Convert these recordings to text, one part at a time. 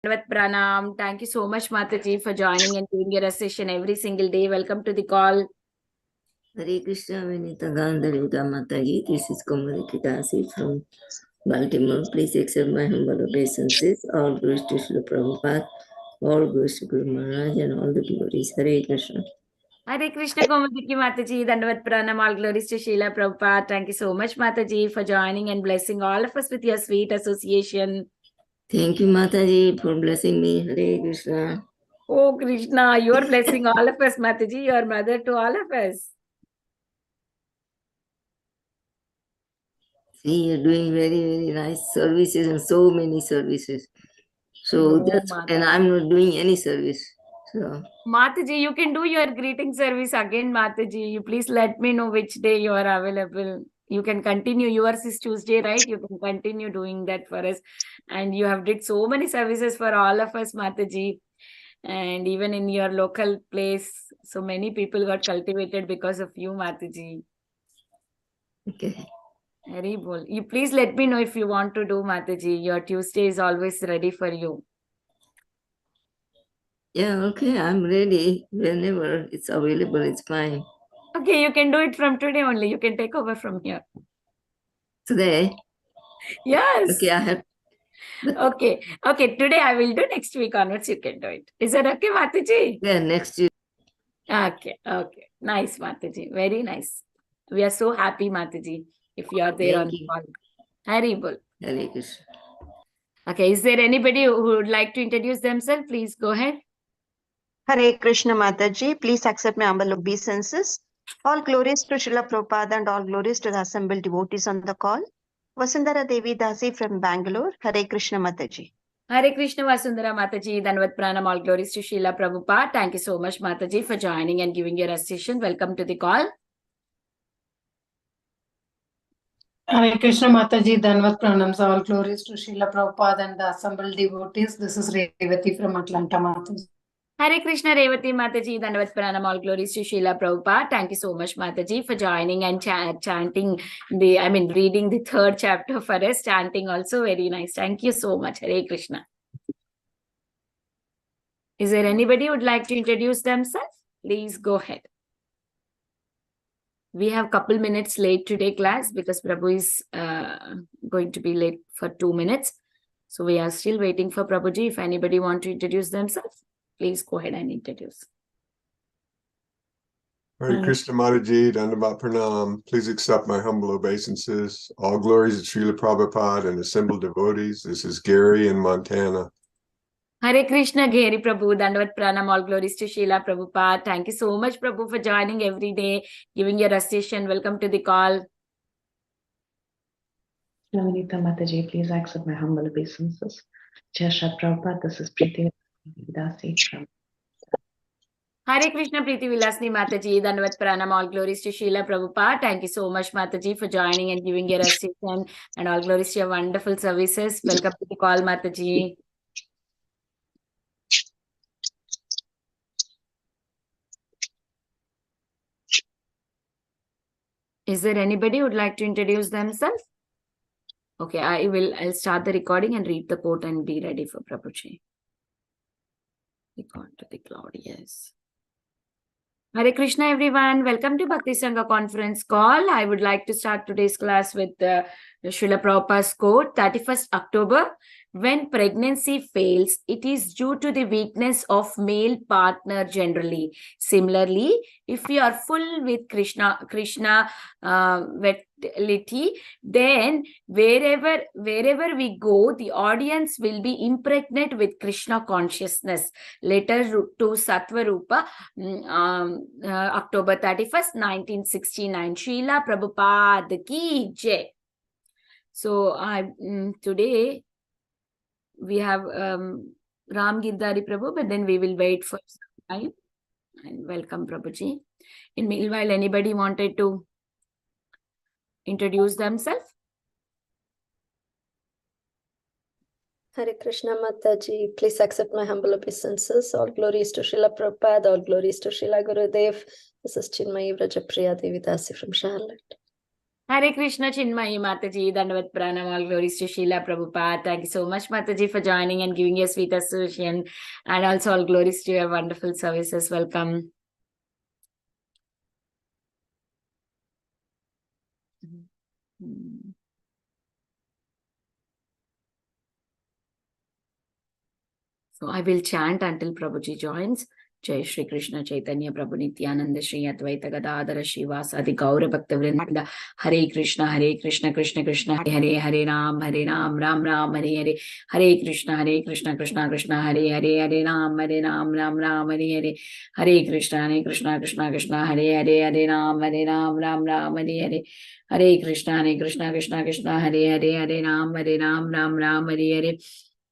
Dandavat Pranam. Thank you so much, Mataji, for joining and doing your session every single day. Welcome to the call. Hare Krishna, Vinita Gandharita Mataji. This is Madhya from Baltimore. Please accept my humble obeisances. All glories to Srila Prabhupada, all glories to Guru Maharaj, and all the glories. Hare Krishna. Hare Krishna, Komadiki Mataji. Dandavat Pranam. All glories to Srila Prabhupada. Thank you so much, Mataji, for joining and blessing all of us with your sweet association. Thank you, Mataji, for blessing me. Hare Krishna. Oh, Krishna, you are blessing all of us, Mataji. You are mother to all of us. See, you're doing very, very nice services and so many services. So No, that's, Mataji. and I'm not doing any service. So Mataji, you can do your greeting service again, Mataji. You please let me know which day you are available. You can continue. Yours is Tuesday, right? You can continue doing that for us. And you have did so many services for all of us, Mataji. And even in your local place, so many people got cultivated because of you, Mataji. okay. Very well. You please let me know if you want to do, Mataji. Your Tuesday is always ready for you. Yeah, okay, I'm ready. Whenever it's available, it's fine. Okay, you can do it from today only. You can take over from here. Today? Yes. Okay, I have. Okay. Okay, today I will do. Next week onwards, you can do it. Is that okay, Mataji? Yeah, next year. Okay. Okay. Nice, Mataji. Very nice. We are so happy, Mataji, if you are there on the call. Haribol. Hare Krishna. Okay, is there anybody who would like to introduce themselves? Please go ahead. Hare Krishna Mataji, please accept my humble obeisances. All glories to Srila Prabhupada and all glories to the assembled devotees on the call. Vasundhara Devi Dasi from Bangalore. Hare Krishna Mataji. Hare Krishna Vasundhara Mataji, Dandavat Pranam, all glories to Srila Prabhupada. Thank you so much, Mataji, for joining and giving your assistation. Welcome to the call. Hare Krishna Mataji, Dandavat Pranams, all glories to Srila Prabhupada and the assembled devotees. This is Revati from Atlanta, Mataji. Hare Krishna Revati Mataji, Dandavat Pranam, all glories to Srila Prabhupada. Thank you so much, Mataji, for joining and chanting reading the third chapter for us. Chanting also very nice. Thank you so much. Hare Krishna. Is there anybody who would like to introduce themselves? Please go ahead. We have a couple minutes late today, class, because Prabhu is going to be late for 2 minutes. So we are still waiting for Prabhuji. If anybody want to introduce themselves, please go ahead and introduce. Hare Krishna Mataji, Dandavat Pranam. Please accept my humble obeisances. All glories to Srila Prabhupada and assembled devotees. This is Gary in Montana. Hare Krishna, Gary Prabhu, Dandavat Pranam, all glories to Srila Prabhupada. Thank you so much, Prabhu, for joining every day, giving your assistation. Welcome to the call. Navanita Mataji, please accept my humble obeisances. Jai Shri Prabhupada, this is Preeti Vidasi from. Hare Krishna, Preeti Vilasni Mataji, Dandavat Pranam, all glories to Srila Prabhupada. Thank you so much, Mataji, for joining and giving your assistation, and all glories to your wonderful services. Welcome to the call, Mataji. Is there anybody who would like to introduce themselves? Okay, I'll start the recording and read the quote and be ready for Prabhuji. Record to the cloud, yes. Hare Krishna, everyone. Welcome to Bhakti Sangha conference call. I would like to start today's class with Srila Prabhupada's quote, 31st October. When pregnancy fails, it is due to the weakness of male partner generally. Similarly, if we are full with Krishna vitality, then wherever we go, the audience will be impregnate with Krishna consciousness. Letter to Sattva Rupa, October 31st, 1969. Srila Prabhupada ki Jai. So today we have Ramgiridhari Prabhu, but then we will wait for some time and welcome Prabhuji. In meanwhile, anybody wanted to introduce themselves? Hare Krishna Mataji, please accept my humble obeisances. All glories to Srila Prabhupada, all glories to Srila Gurudev. This is Chinmayi Vrajapriya Devidasi from Charlotte. Hare Krishna Chinmayi Mataji, Dandavat Pranam, all glories to Srila Prabhupada. Thank you so much, Mataji, for joining and giving your sweet association. And also all glories to your wonderful services. Welcome. So I will chant until Prabhuji joins. Jai Shri Krishna Chaitanya Prabhu Nityananda Shri Advaita Gadadhara Shivasadi Gaura Bhakta Vrinda. Hare Krishna Krishna Krishna Hare Hare Ram Ram Ram Hare Hare. Hare Krishna Krishna Krishna Hare Hare Ram Ram Ram Hare Hare. Hare Krishna Krishna Krishna Hare Hare Ram Ram Ram Hare Hare. Hare Krishna Krishna Krishna Hare Hare Ram Ram Hare Hare.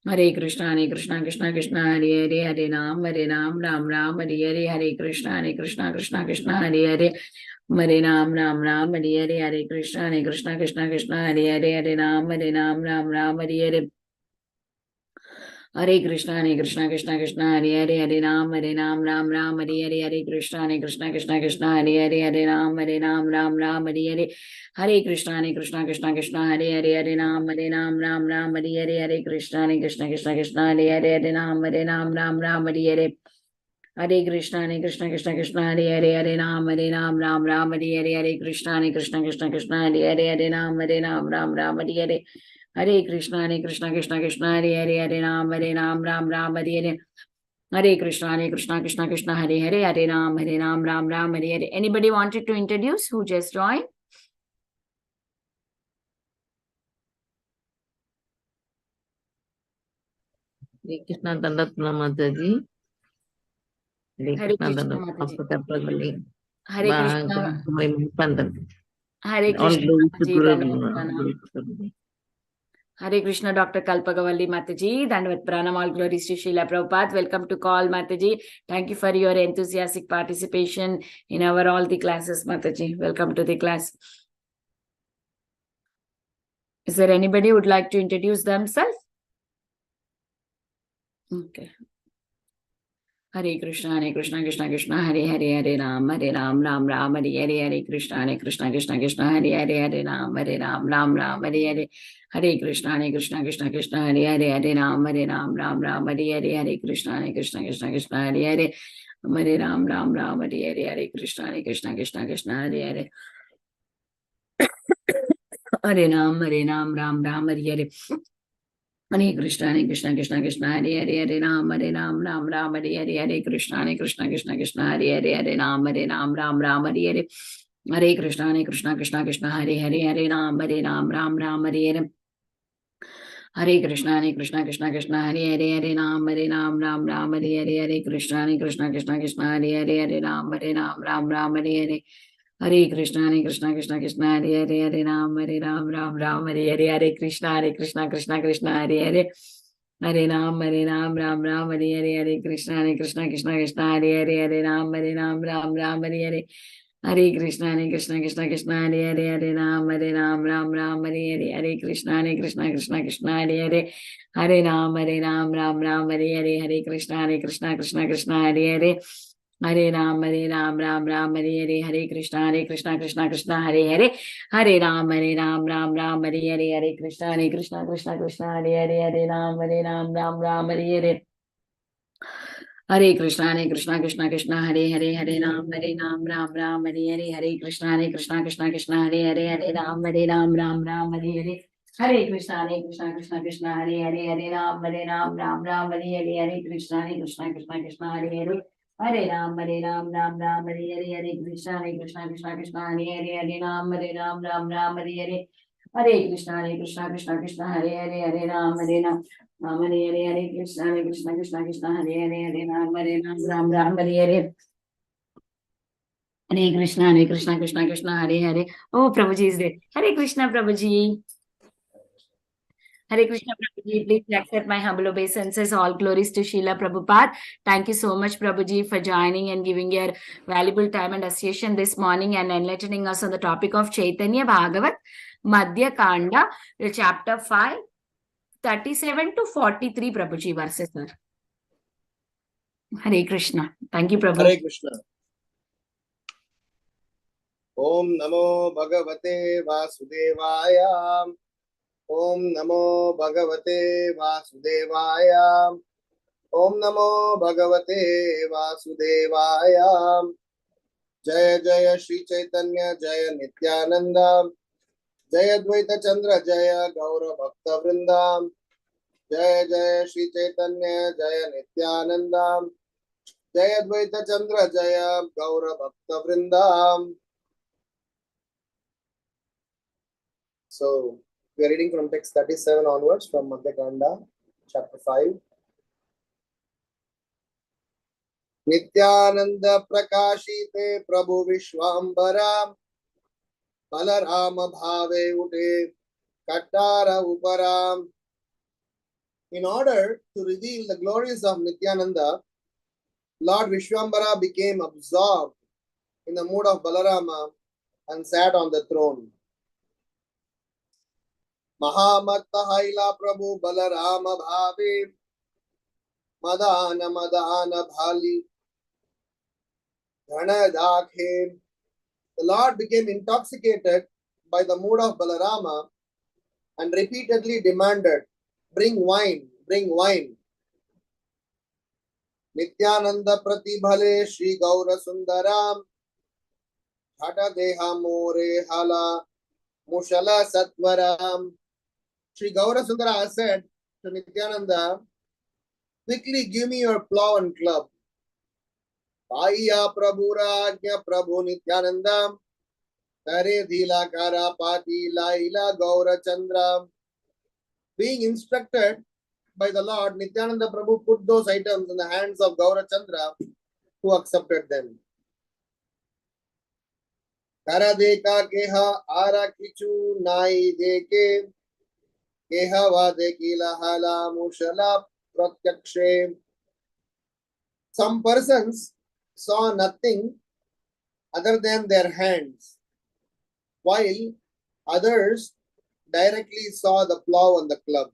Hare Krishna Krishna Hare Hare Ram Ram Hare Hare. Hare Krishna Krishna Hare Hare Ram Ram Hare Hare. Hare Krishna Krishna Hare Hare Ram Ram Hare Hare. Hare Krishna Krishna Hare Hare Ram Ram Hare Hare. Hare Krishna Krishna Hare Hare Ram Ram Hare Hare. Hare Krishna Krishna Hare Hare Ram Ram Hare Hare. Hare Krishna Krishna Hare Hare Ram Ram Hare Hare. Hare Krishna Krishna Hare Hare Ram Ram Hare Hare. Hare Krishna Krishna Hare Hare Ram Ram Hare Hare. Hare Krishna Krishna Hare Hare Ram Ram Hare Hare. Hare Krishna Krishna Hare Hare Ram Ram Hare Hare. Anybody wanted to introduce who just joined? Hare Krishna Dandat Mataji. Hare Krishna Mataji. Hare Krishna. Pandan. Hare All Krishna glories to Mataji. Guru. Dandavat Pranam. Hare Krishna Dr. Kalpagavalli Mataji. Dandavat Pranam. All glories to Srila Prabhupada. Welcome to call Mataji. Thank you for your enthusiastic participation in our all the classes, Mataji. Welcome to the class. Is there anybody who would like to introduce themselves? Okay. Hare Krishna Krishna Hare Hare Ram Ram Hare Hare. Hare Krishna Krishna Hare Hare Ram Ram Hare Hare. Hare Krishna Krishna Hare Hare Ram Ram Hare Hare. Hare Krishna Krishna Hare Hare Ram Ram Hare Hare. Hare Krishna Krishna Hare Hare. Hare Ram Ram Hare Hare. Hare Krishna Hare Hare Ram Ram Hare Hare. Hare Krishna Krishna Hare Hare Ram Ram Hare Hare. Hare Krishna Krishna Hare Hare Ram Ram Hare Hare. Hare Krishna Krishna Hare Hare Ram Ram Hare Hare. Hare Krishna Krishna Hare Hare Ram Ram Hare Hare. Hare Krishna Krishna Hare Hare Ram Ram Hare Hare. Hare Krishna Krishna Hare Hare. Hare Ram Ram Hare Hare. Hare Krishna Krishna Hare Hare Ram Ram Hare Hare. Hare Krishna Krishna Hare Hare Ram Ram Hare Hare. Hare Krishna Krishna Hare Hare. Hare Ram Ram Hare Hare. Hare Krishna Krishna Hare Hare. Hare Ram Ram Hare Hare. Hare Krishna Krishna Hare Hare. Hare Ram Ram Hare Hare. Hare Krishna Krishna Hare Hare. Hare Ram Ram Hare Hare. Hare Krishna Krishna Hare Hare. Hare Ram Ram Hare Hare. Hare Krishna Krishna Hare Hare. Hare Ram Ram Hare Hare. Hare Krishna Krishna Hare Hare. Hare Ram Ram Hare Hare. Hare Krishna Krishna Hare Hare. Hare Ram Ram Hare Hare. Hare Krishna Krishna Hare Hare. Hare Ram Ram Hare Hare. Hare Krishna Krishna Hare Hare. Hare Ram Ram Hare Hare. Hare Krishna Krishna Hare Hare. Hare Ram Ram Hare Hare. Hare Krishna Hare Hare. Oh, Prabhuji is there. Hare Krishna Prabhuji. Hare Krishna Prabhuji, please accept my humble obeisances. All glories to Srila Prabhupada. Thank you so much, Prabhuji, for joining and giving your valuable time and association this morning and enlightening us on the topic of Caitanya Bhagavat, Madhya Kanda, chapter 5, 37 to 43, Prabhuji, verses, sir. Hare Krishna. Thank you, Prabhu. Hare Krishna. Om Namo Bhagavate Vasudevaya. Om Namo Bhagavate Vasudevaya. Om Namo Bhagavate Vasudevaya. Jaya Jaya Shri Caitanya Jaya Nityananda. Jaya Dvaita Chandra Jaya Gaura Bhakta Vrinda. Jaya Jaya Shri Caitanya Jaya Nityananda. Jaya Dvaita Chandra Jaya Gaura Bhakta Vrinda. So we are reading from text 37 onwards from Madhya chapter 5. Nityananda Prakashite Prabhu Vishwambara Balarama Bhave Ute Katara Uparam. In order to reveal the glories of Nityananda, Lord Vishwambara became absorbed in the mood of Balarama and sat on the throne. Mahamatta Haila Prabhu Balarama Bhave Madana Madana Bhali Dhana Dakhe. The Lord became intoxicated by the mood of Balarama and repeatedly demanded, "Bring wine, bring wine." Nityananda Pratibhale Shri Gaura Sundaram Hata Deha More Hala Mushala Satvaram. Shri Gaura Sundara said to Nityananda, "Quickly give me your plow and club." Paiya Prabhu Rajya Prabhu Nityananda Tare Dhila Kara Pati Laila Gaura Chandra. Being instructed by the Lord, Nityananda Prabhu put those items in the hands of Gaura Chandra, who accepted them. Kara deka keha ara kichu nai deke keha va dekila hala mushala pratyakshe. Some persons saw nothing other than their hands, while others directly saw the plow and the club.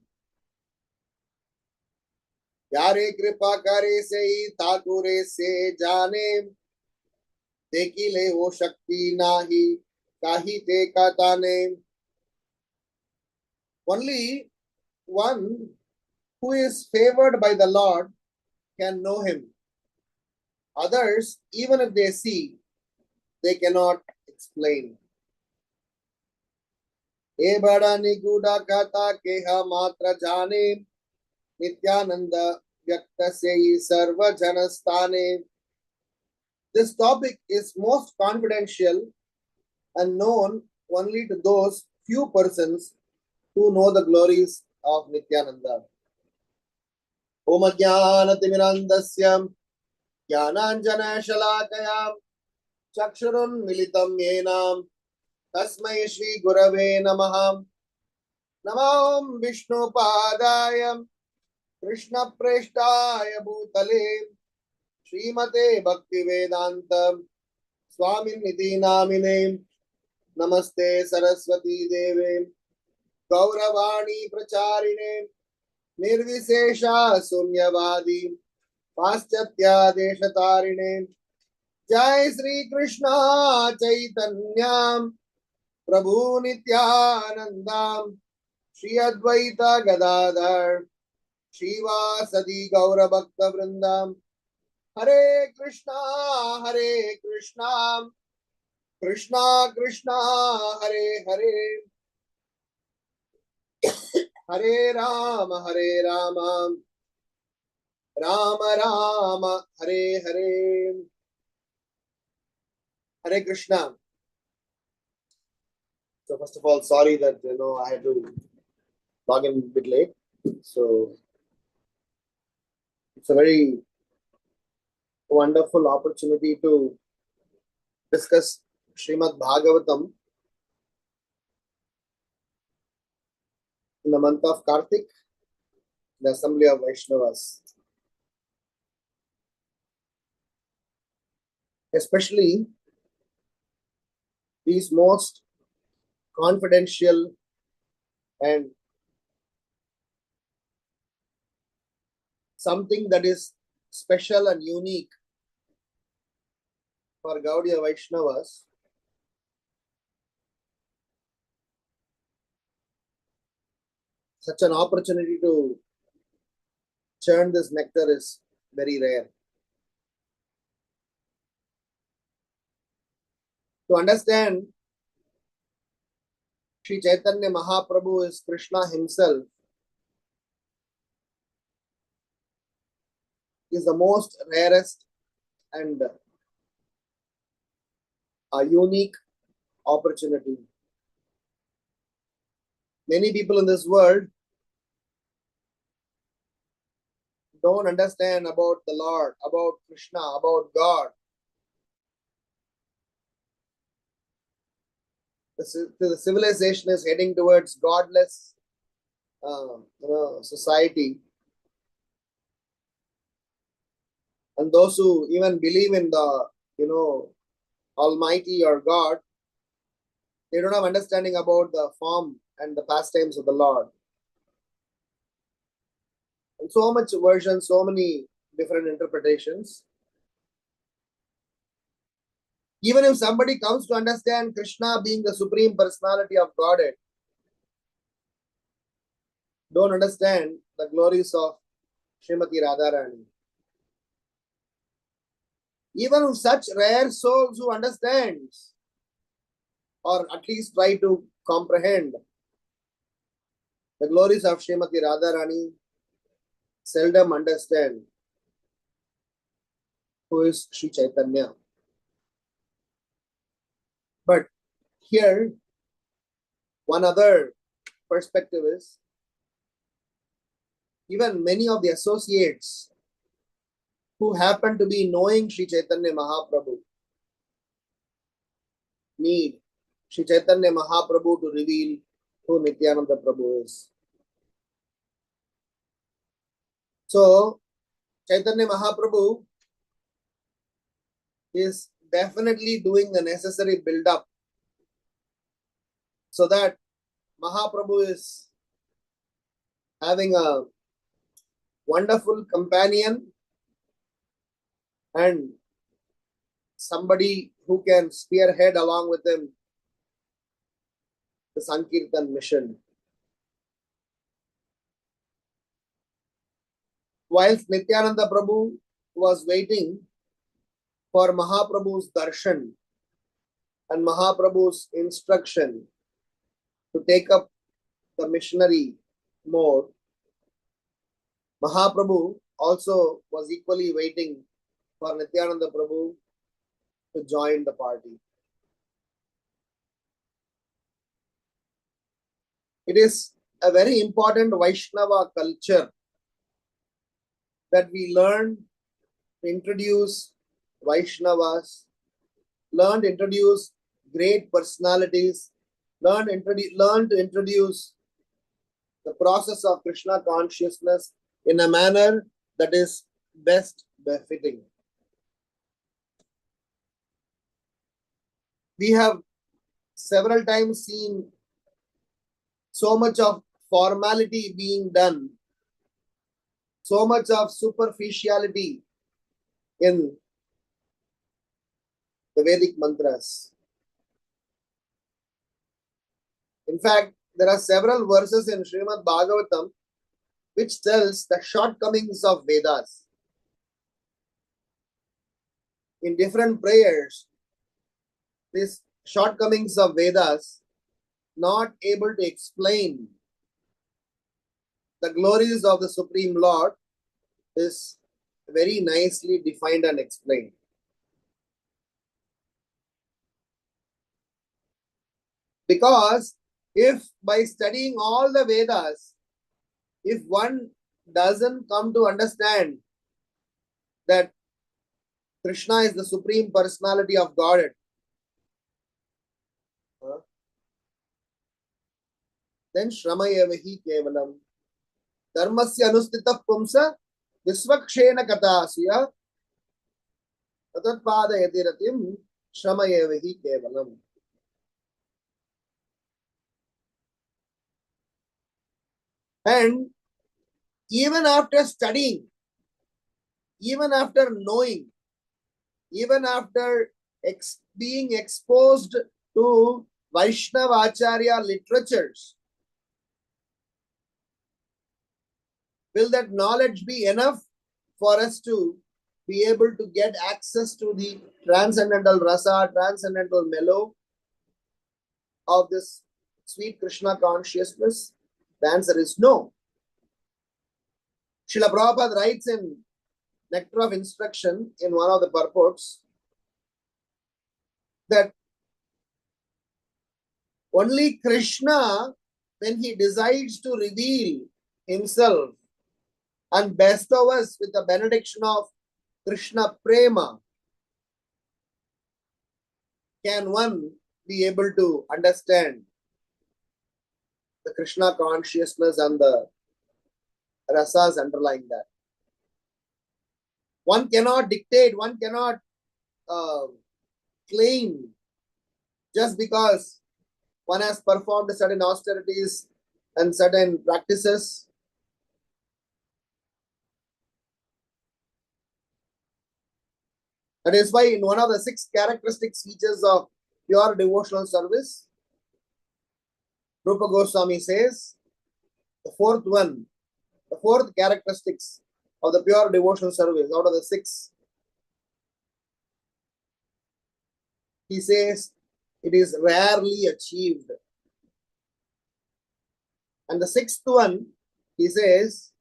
Yare kripa kare se takure se jane dekile wo shakti nahi kahi te katane. Only one who is favored by the Lord can know him. Others, even if they see, they cannot explain. E bada niguda kata keha matra jane Nityananda vyakta sei sarva janastane. This topic is most confidential and known only to those few persons who know the glories of Nityananda. Om Jnana Timirandasya Jnananjana Shalakaya Chakshurun Militam Yenam Tasmai Shri Gurave Namaha. Namam Vishnu Padayam Krishna Preshtaya Bhutale Srimate Bhakti Vedanta Swamin Niti Namine Namaste Saraswati Deve Gauravani Pracharine Nirvisesha Sunyavadi Paschatya Deshatarine. Jai Sri Krishna Chaitanya Prabhu Nityananda Shri Advaita Gadadhar Shiva Sadi Gaura Bhakta Vrindam. Hare Krishna Krishna Krishna Hare Hare Hare Rama Rama Rama Hare Hare. Hare Krishna. So first of all, sorry that I had to log in a bit late. So it's a very wonderful opportunity to discuss Srimad Bhagavatam in the month of Kartik, the Assembly of Vaishnavas. Especially these most confidential and something that is special and unique for Gaudiya Vaishnavas Such an opportunity to churn this nectar is very rare. To understand Sri Chaitanya Mahaprabhu is Krishna himself is the most rarest and a unique opportunity. Many people in this world don't understand about the Lord, about Krishna, about God. The civilization is heading towards godless society. And those who even believe in the, Almighty or God, they don't have understanding about the form and the pastimes of the Lord. And so much version, so many different interpretations. Even if somebody comes to understand Krishna being the Supreme Personality of Godhead, don't understand the glories of Srimati Radharani. Even such rare souls who understands or at least try to comprehend the glories of Srimati Radharani seldom understand who is Sri Chaitanya. But here, one other perspective is, even many of the associates who happen to be knowing Sri Chaitanya Mahaprabhu need Sri Chaitanya Mahaprabhu to reveal who Nityananda Prabhu is. So, Chaitanya Mahaprabhu is definitely doing the necessary build-up so that Mahaprabhu is having a wonderful companion and somebody who can spearhead along with him the Sankirtan mission. Whilst Nityananda Prabhu was waiting for Mahaprabhu's darshan and Mahaprabhu's instruction to take up the missionary mode, Mahaprabhu also was equally waiting for Nityananda Prabhu to join the party. It is a very important Vaishnava culture that we learn to introduce Vaishnavas, learn to introduce great personalities, learn to introduce the process of Krishna consciousness in a manner that is best befitting. We have several times seen so much of formality being done, so much of superficiality in the Vedic mantras. In fact, there are several verses in Srimad Bhagavatam which tells the shortcomings of Vedas. In different prayers, these shortcomings of Vedas not able to explain the glories of the Supreme Lord is very nicely defined and explained. Because if by studying all the Vedas, if one doesn't come to understand that Krishna is the Supreme Personality of Godhead, then Shramayevahi Kevalam. Dharmasya anustita pumsa visvakshena katasuya tatatpada yatiratim Shramayevahi Kevalam. And even after studying, even after knowing, even after being exposed to Vaishnava Acharya literatures, Will that knowledge be enough for us to be able to get access to the transcendental rasa, transcendental mellow of this sweet Krishna consciousness? The answer is no. Srila Prabhupada writes in Nectar of Instruction in one of the purports that only Krishna, when he decides to reveal himself and bestow us with the benediction of Krishna Prema, can one be able to understand the Krishna consciousness and the rasas underlying that. One cannot dictate, one cannot claim just because one has performed certain austerities and certain practices. That is why in one of the 6 characteristic features of pure devotional service, Rupa Goswami says, the fourth characteristics of the pure devotional service out of the 6, he says it is rarely achieved. And the 6th one, he says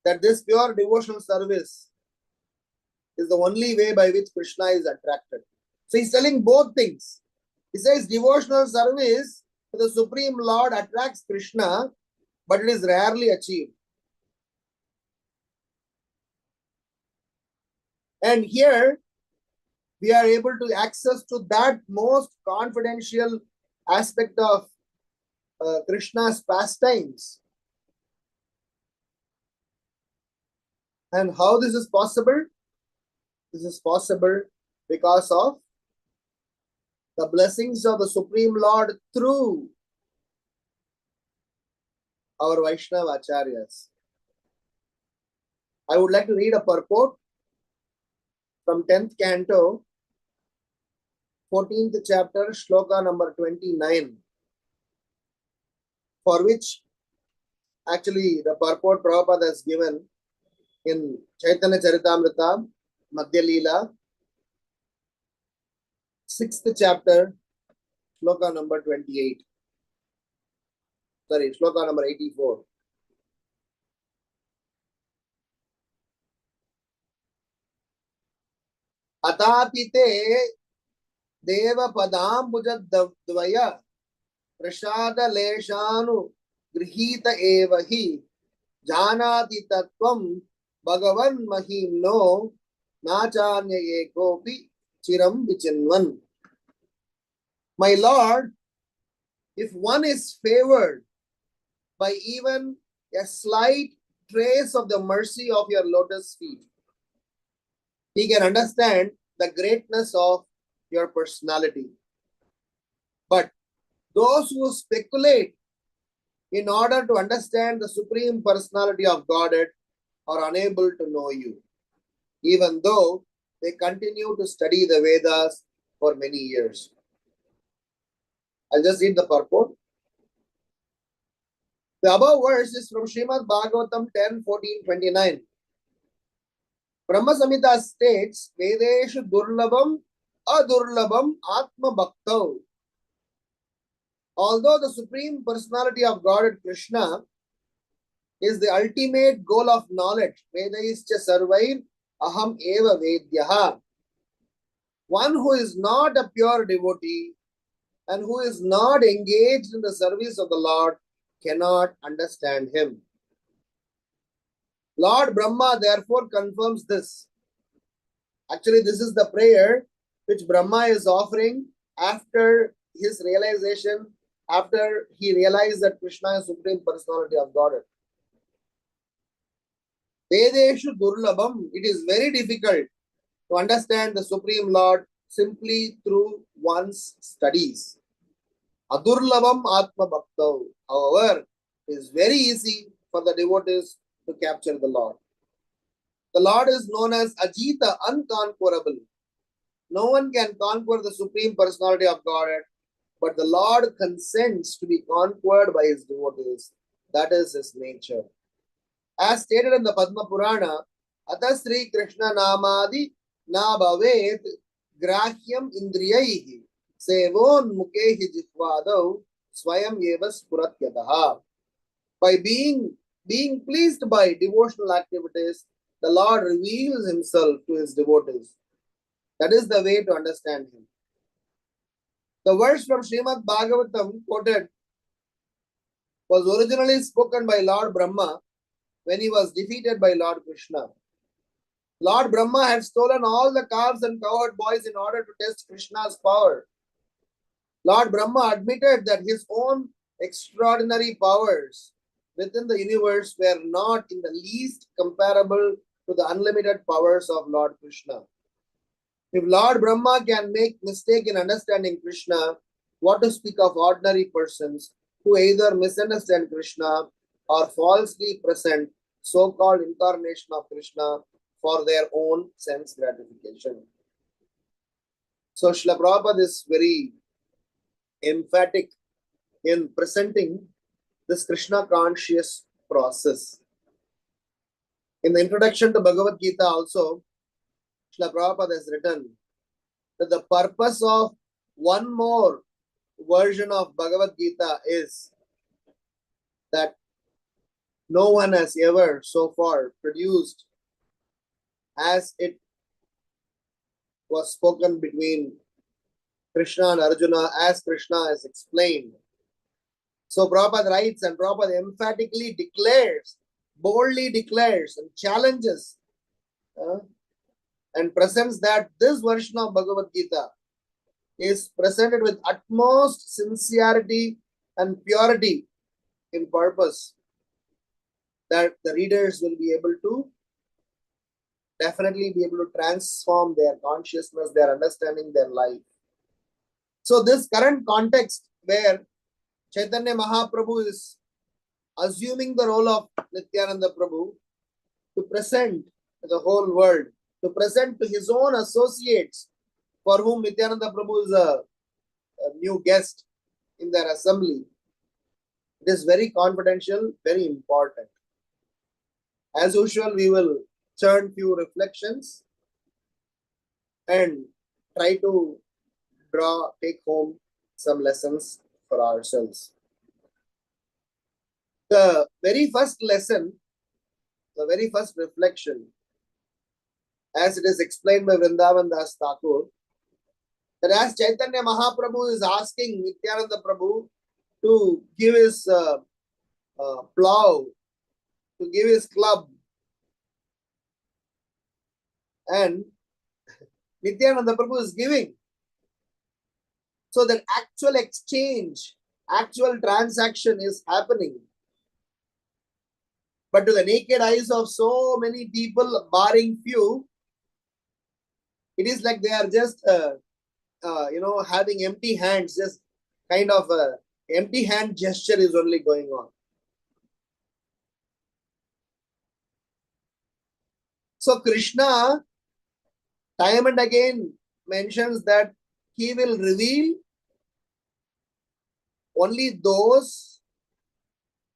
that this pure devotional service is the only way by which Krishna is attracted. So he's telling both things. He says devotional service to the Supreme Lord attracts Krishna, but it is rarely achieved. And here we are able to access to that most confidential aspect of Krishna's pastimes. And how this is possible? This is possible because of the blessings of the Supreme Lord through our Vaishnava Acharyas. I would like to read a purport from 10th canto, 14th chapter, shloka number 29, for which actually the purport Prabhupada has given in Chaitanya Charitamrita, Madhya Leela, 6th chapter, shloka number 28. Sorry, shloka number 84. Atapite deva padambujadvaya prasada leshanu grihita evahi janati tattvam bhagavan mahimno nachanya ekopi chiram vichinvan. My Lord, if one is favored by even a slight trace of the mercy of your lotus feet, he can understand the greatness of your personality. But those who speculate in order to understand the Supreme Personality of Godhead are unable to know you, even though they continue to study the Vedas for many years. I'll just read the purport. The above verse is from Srimad Bhagavatam 10:14-29. Brahma Samhita states, Vedeshu durlabam adurlabam atma bhaktav. Although the Supreme Personality of Godhead Krishna is the ultimate goal of knowledge, Vedaischa sarvair aham eva vedyaha. One who is not a pure devotee and who is not engaged in the service of the Lord cannot understand him. Lord Brahma therefore confirms this. Actually, this is the prayer which Brahma is offering after his realization, after he realized that Krishna is Supreme Personality of Godhead. Vedeshu durlabam. It is very difficult to understand the Supreme Lord simply through one's studies. Adurlabam atma bhaktav. However, it is very easy for the devotees to capture the Lord. The Lord is known as Ajita, unconquerable. No one can conquer the Supreme Personality of Godhead, but the Lord consents to be conquered by his devotees. That is his nature. As stated in the Padma Purana, Ata Sri Krishna Namadi Na Bhavet Grahyam Indriyaihi Sevon Mukehi Jitvadav Swayam Eva Spuratyataha. By being pleased by devotional activities, the Lord reveals himself to his devotees. That is the way to understand him. The verse from Srimad Bhagavatam quoted was originally spoken by Lord Brahma when he was defeated by Lord Krishna. Lord Brahma had stolen all the calves and cowherd boys in order to test Krishna's power. Lord Brahma admitted that his own extraordinary powers within the universe were not in the least comparable to the unlimited powers of Lord Krishna. If Lord Brahma can make mistake in understanding Krishna, what to speak of ordinary persons who either misunderstand Krishna or falsely present so-called incarnation of Krishna for their own sense gratification. So Srila Prabhupada is very emphatic in presenting this Krishna conscious process. In the introduction to Bhagavad Gita also, Srila Prabhupada has written that the purpose of one more version of Bhagavad Gita is that no one has ever so far produced as it was spoken between Krishna and Arjuna, as Krishna has explained. So Prabhupada writes, and Prabhupada emphatically declares, boldly declares and challenges and presents that this version of Bhagavad Gita is presented with utmost sincerity and purity in purpose, that the readers will be able to definitely be able to transform their consciousness, their understanding, their life. So this current context where Chaitanya Mahaprabhu is assuming the role of Nityananda Prabhu to present to the whole world, to present to his own associates for whom Nityananda Prabhu is a new guest in their assembly. It is very confidential, very important. As usual, we will turn few reflections and try to take home some lessons for ourselves. The very first lesson, the very first reflection, as it is explained by Vrindavan Das Thakur, that as Chaitanya Mahaprabhu is asking Nityananda Prabhu to give his plow, to give his club, and Nityananda Prabhu is giving. So that actual exchange, actual transaction is happening. But to the naked eyes of so many people, barring few, it is like they are just, having empty hands, just kind of a empty hand gesture is only going on. So Krishna time and again mentions that he will reveal only those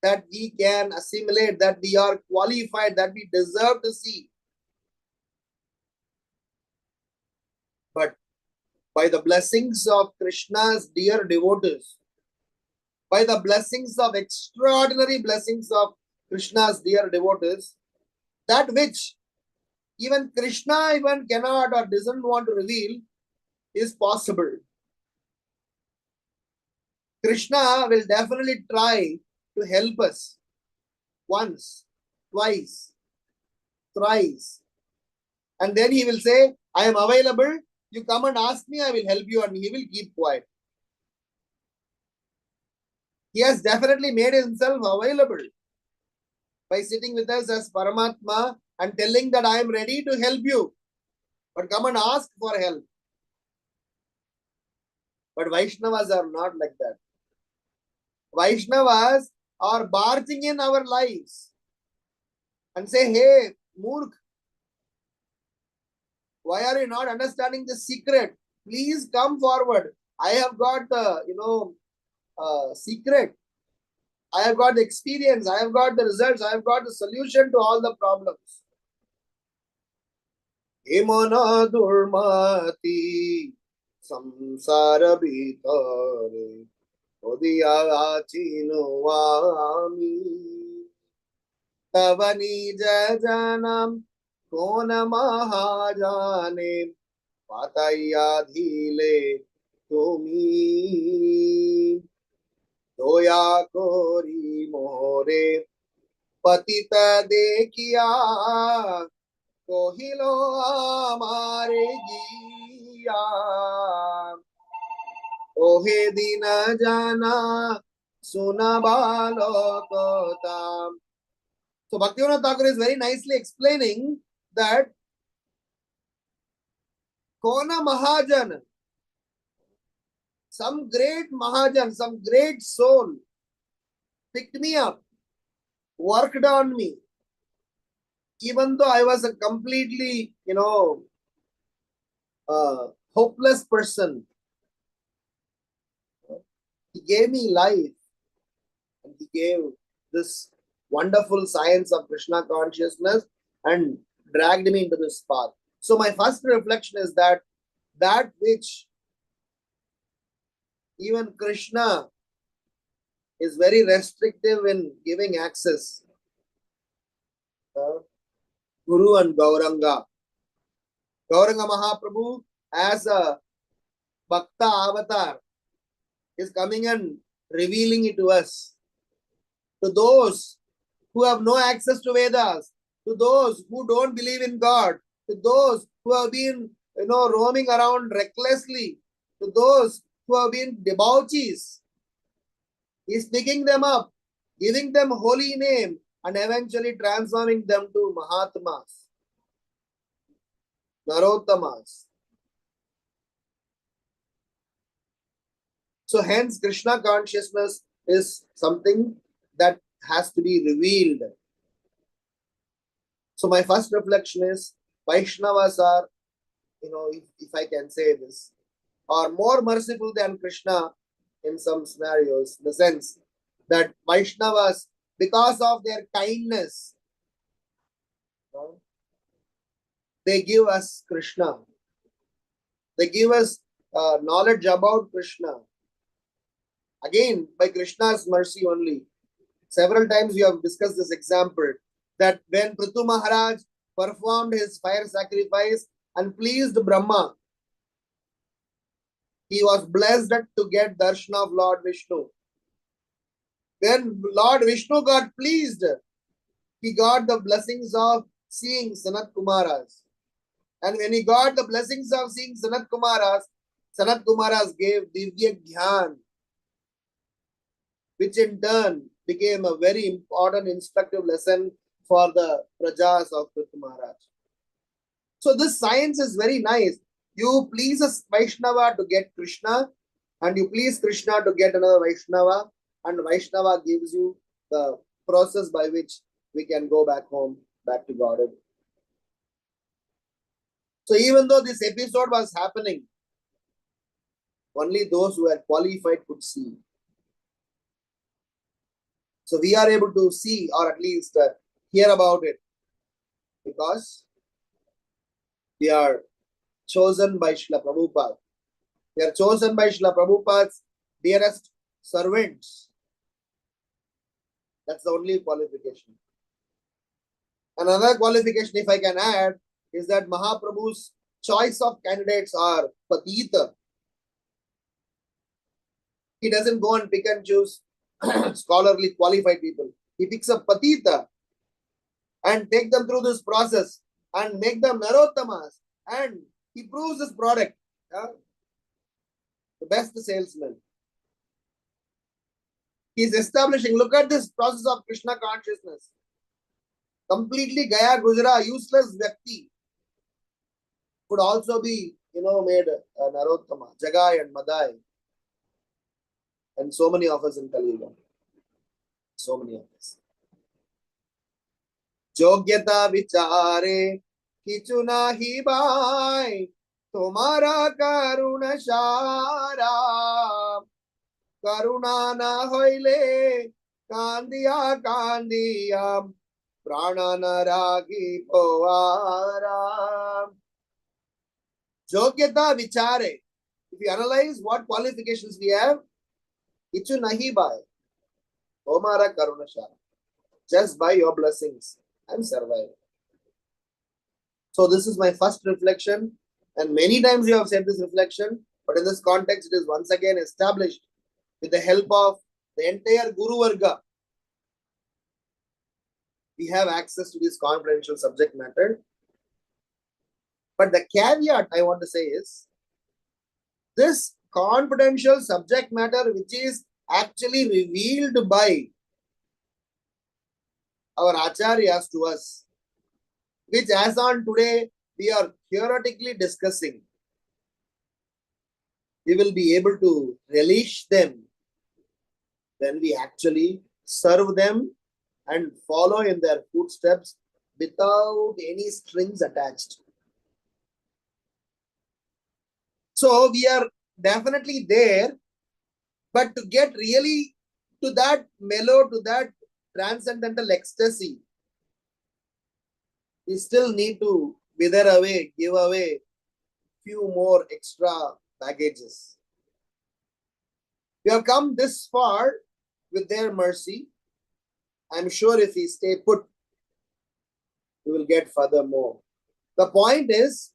that we can assimilate, that we are qualified, that we deserve to see. But by the blessings of Krishna's dear devotees, by the blessings of extraordinary blessings of Krishna's dear devotees, that which even Krishna even cannot or doesn't want to reveal is possible. Krishna will definitely try to help us once, twice, thrice. And then he will say, I am available. You come and ask me, I will help you, and he will keep quiet. He has definitely made himself available by sitting with us as Paramatma and telling that I am ready to help you, but come and ask for help. But Vaishnavas are not like that. Vaishnavas are barging in our lives and say, hey, Murk, why are you not understanding the secret? Please come forward. I have got the, secret. I have got the experience, I have got the results, I have got the solution to all the problems. Himana durmati samsara bhitare odiya chino ami tavani jajanam kona mahajane pataya dhile tumi doya kori more patita dekiya kohilo amare giya ohe dina jana sunabalo kotam. So Bhaktivinoda Thakur is very nicely explaining that Kona Mahajan, some great Mahajan, some great soul picked me up, worked on me, even though I was a completely, hopeless person. He gave me life and he gave this wonderful science of Krishna consciousness and dragged me into this path. So my first reflection is that which even Krishna is very restrictive in giving access. Guru and Gauranga. Gauranga Mahaprabhu as a Bhakta avatar is coming and revealing it to us. To those who have no access to Vedas, to those who don't believe in God, to those who have been, roaming around recklessly, to those who have been debauchees, he is picking them up, giving them holy name, and eventually transforming them to Mahatmas, Narottamas. So hence Krishna consciousness is something that has to be revealed. So my first reflection is Vaishnavas are, if I can say this, are more merciful than Krishna in some scenarios, in the sense that Vaishnavas, because of their kindness, they give us Krishna. They give us knowledge about Krishna. Again, by Krishna's mercy only. Several times we have discussed this example that when Prithu Maharaj performed his fire sacrifice and pleased Brahma, he was blessed to get darshan of Lord Vishnu. When Lord Vishnu got pleased, he got the blessings of seeing Sanat Kumaras. And when he got the blessings of seeing Sanat Kumaras gave Divya Dhyan, which in turn became a very important instructive lesson for the prajas of Prithu Maharaj. So this science is very nice. You please a Vaishnava to get Krishna, and you please Krishna to get another Vaishnava, and Vaishnava gives you the process by which we can go back home, back to Godhead. So even though this episode was happening, only those who are qualified could see. So we are able to see, or at least hear about it, because we are chosen by Srila Prabhupada. We are chosen by Srila Prabhupada's dearest servants. That's the only qualification. Another qualification, if I can add, is that Mahaprabhu's choice of candidates are Patita. He doesn't go and pick and choose scholarly qualified people. He picks up Patita and take them through this process and make them Narottamas, and he proves this product. The best salesman. He is establishing, look at this process of Krishna consciousness. Completely Gaya Gujra, useless Vyakti could also be, made Narottama, Jagai and Madai. And so many of us in Kali Yuga. So many of us. Jogyata vichare kichu nahi bhai tumhara karuna shara karuna na hoile Kandiya Kandiya Prananaragi Povara. Yogyata Vichare. If you analyze what qualifications we have, Ichu Nahi Bhai. Omara Karunashara. Just by your blessings, I'm surviving. So this is my first reflection. And many times you have said this reflection, but in this context, it is once again established with the help of the entire Guru Varga. We have access to this confidential subject matter. But the caveat I want to say is, this confidential subject matter which is actually revealed by our acharyas to us, which as on today we are theoretically discussing, we will be able to relish them when we actually serve them and follow in their footsteps without any strings attached. So we are definitely there, but to get really to that mellow, to that transcendental ecstasy, we still need to wither away, give away few more extra baggages. We have come this far with their mercy. I'm sure if we stay put, we will get further more. The point is,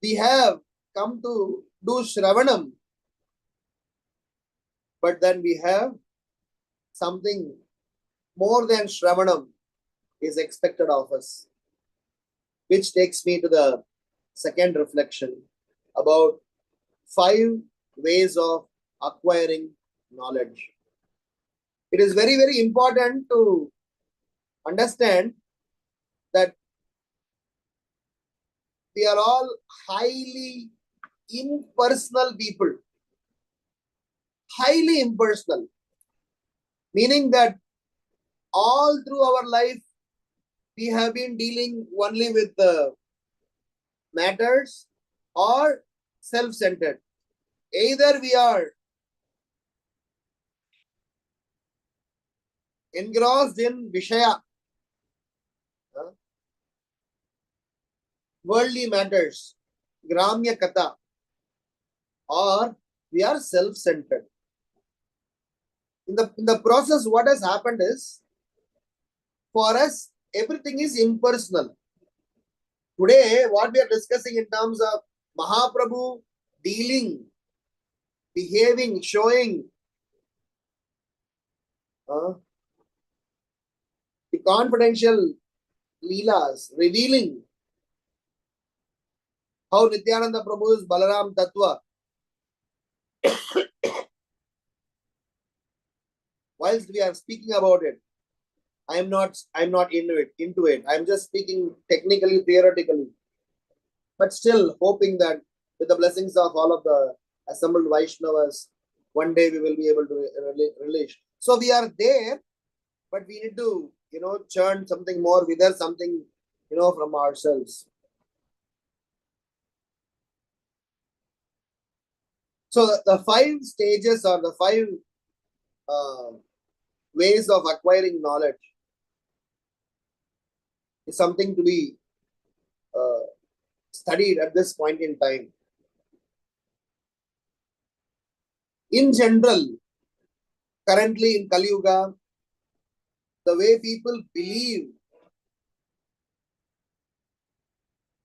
we have come to do Shravanam, but then we have something more than Shravanam is expected of us, which takes me to the second reflection about 5 ways of acquiring knowledge. It is very, very important to understand that we are all highly impersonal people. Highly impersonal. Meaning that all through our life, we have been dealing only with the matters or self-centered. Either we are engrossed in Vishaya, worldly matters, Gramya Katha, or we are self-centered. In the process, what has happened is, for us, everything is impersonal. Today, what we are discussing in terms of Mahaprabhu dealing, behaving, showing the confidential leelas, revealing how Nityananda Prabhu's Balaram Tattva, whilst we are speaking about it, I'm not into it. I'm just speaking technically, theoretically, but still hoping that with the blessings of all of the assembled Vaishnavas, one day we will be able to release. So we are there, but we need to, churn something more, wither something, from ourselves. So the 5 stages or the 5 ways of acquiring knowledge is something to be studied at this point in time. In general, currently in Kali Yuga, the way people believe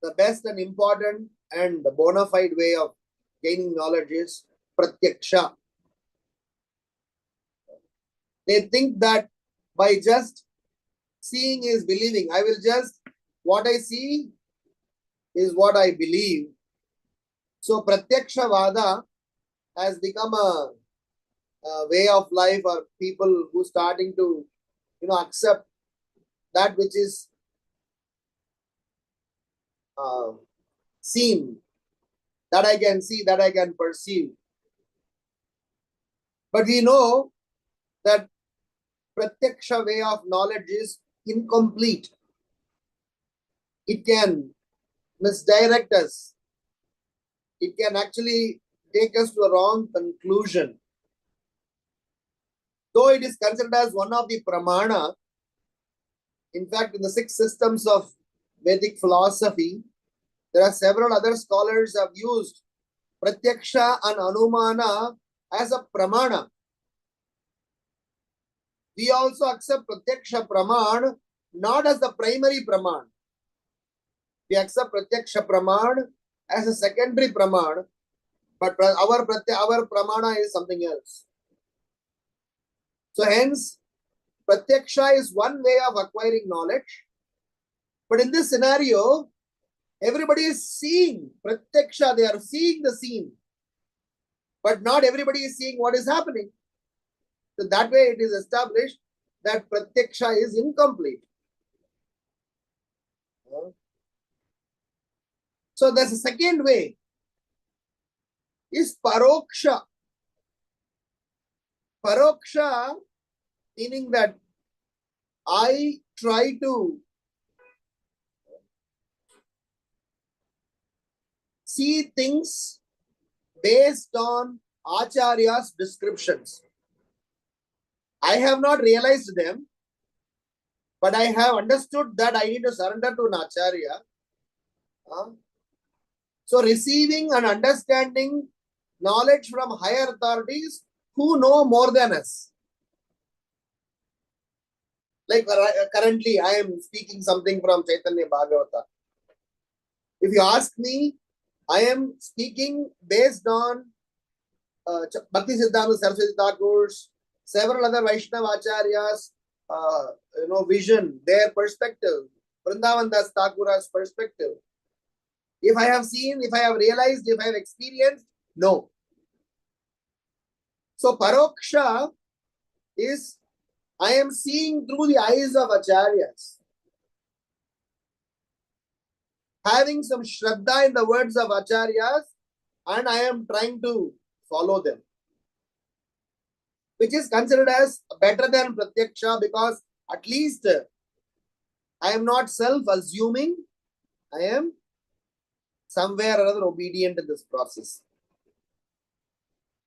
the best and important and the bona fide way of gaining knowledge is pratyaksha. They think that by just seeing is believing. What I see is what I believe. So pratyaksha vada has become a way of life, or people who starting to, accept that which is seen, that I can see, that I can perceive. But we know that pratyaksha way of knowledge is incomplete. It can misdirect us. It can actually take us to a wrong conclusion. though it is considered as one of the pramana, in fact, in the 6 systems of Vedic philosophy, there are several other scholars have used pratyaksha and anumana as a pramana. We also accept pratyaksha praman not as the primary praman. We accept pratyaksha praman as a secondary praman, but our pramana is something else. So hence, pratyaksha is one way of acquiring knowledge. But in this scenario, everybody is seeing pratyaksha, they are seeing the scene. But not everybody is seeing what is happening. So that way it is established that pratyaksha is incomplete. So there's a second way, is paroksha. Paroksha meaning that I try to see things based on Acharya's descriptions. I have not realized them, but I have understood that I need to surrender to an Acharya. So receiving and understanding knowledge from higher authorities who know more than us. Like currently I am speaking something from Caitanya Bhagavata. If you ask me, I am speaking based on Bhakti Siddhanta Saraswati Thakur's, several other Vaishnava Acharyas, vision, their perspective, Vrindavan Das Thakura's perspective. If I have seen, if I have realized, if I have experienced, no. So paroksha is, I am seeing through the eyes of Acharyas. Having some shraddha in the words of Acharyas, and I am trying to follow them. Which is considered as better than pratyaksha, because at least I am not self-assuming, I am somewhere or other obedient in this process.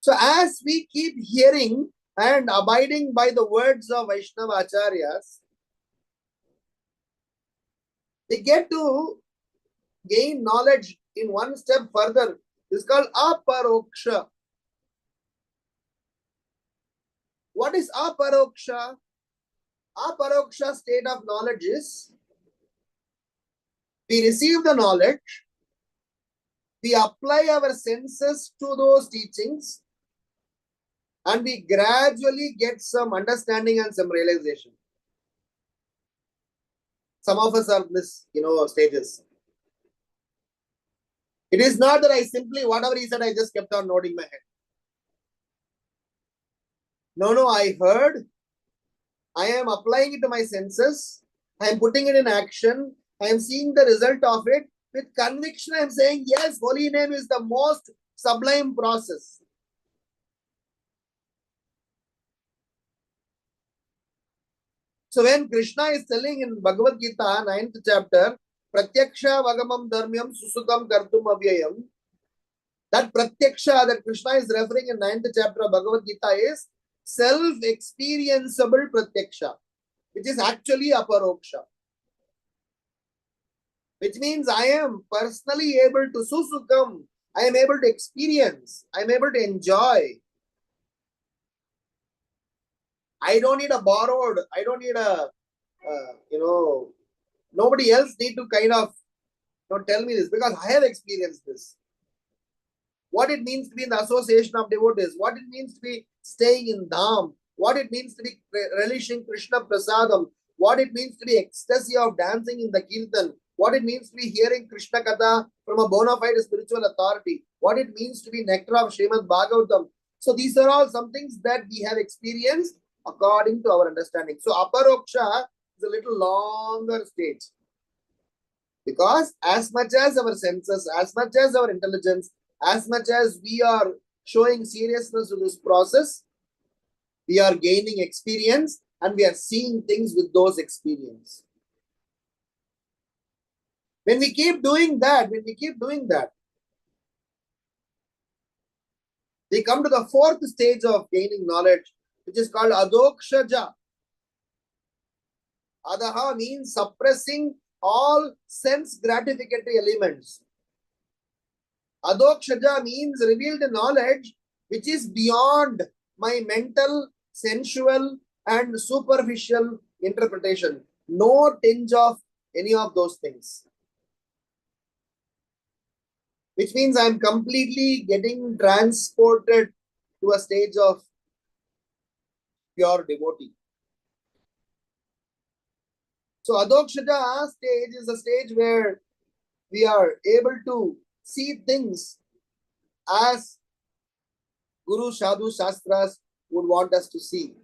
So as we keep hearing and abiding by the words of Vaishnava Acharyas, we get to gain knowledge in one step further. It's called aparoksha. What is aparoksha? Aparoksha state of knowledge is, we receive the knowledge, we apply our senses to those teachings, and we gradually get some understanding and some realization. Some of us are in this, stages. It is not that I simply, whatever he said, I just kept on nodding my head. No, I heard. I am applying it to my senses. I am putting it in action. I am seeing the result of it. With conviction, I am saying, yes, holy name is the most sublime process. So when Krishna is telling in Bhagavad Gita, 9th chapter, Pratyaksha Vagamam Dharmyam Susukam Kartum Avyayam, that Pratyaksha that Krishna is referring in 9th chapter of Bhagavad Gita is self-experienceable Pratyaksha, which is actually Aparoksha. Which means I am personally able to susukam, I am able to experience, I am able to enjoy. I don't need a borrowed, I don't need a, nobody else need to kind of tell me this, because I have experienced this. What it means to be in the association of devotees, what it means to be staying in Dham, what it means to be relishing Krishna Prasadam, what it means to be ecstasy of dancing in the Kirtan, what it means to be hearing Krishna Katha from a bona fide spiritual authority, what it means to be nectar of Srimad Bhagavatam. So these are all some things that we have experienced according to our understanding. So aparoksha is a little longer stage. Because as much as our senses, as much as our intelligence, as much as we are showing seriousness to this process, we are gaining experience and we are seeing things with those experiences. When we keep doing that, we come to the 4th stage of gaining knowledge, which is called adokshaja. Adaha means suppressing all sense gratificatory elements. Adokshaja means revealed knowledge which is beyond my mental, sensual, and superficial interpretation. No tinge of any of those things. Which means I am completely getting transported to a stage of pure devotee. So Adokshaja stage is a stage where we are able to see things as Guru Sadhu Shastras would want us to see.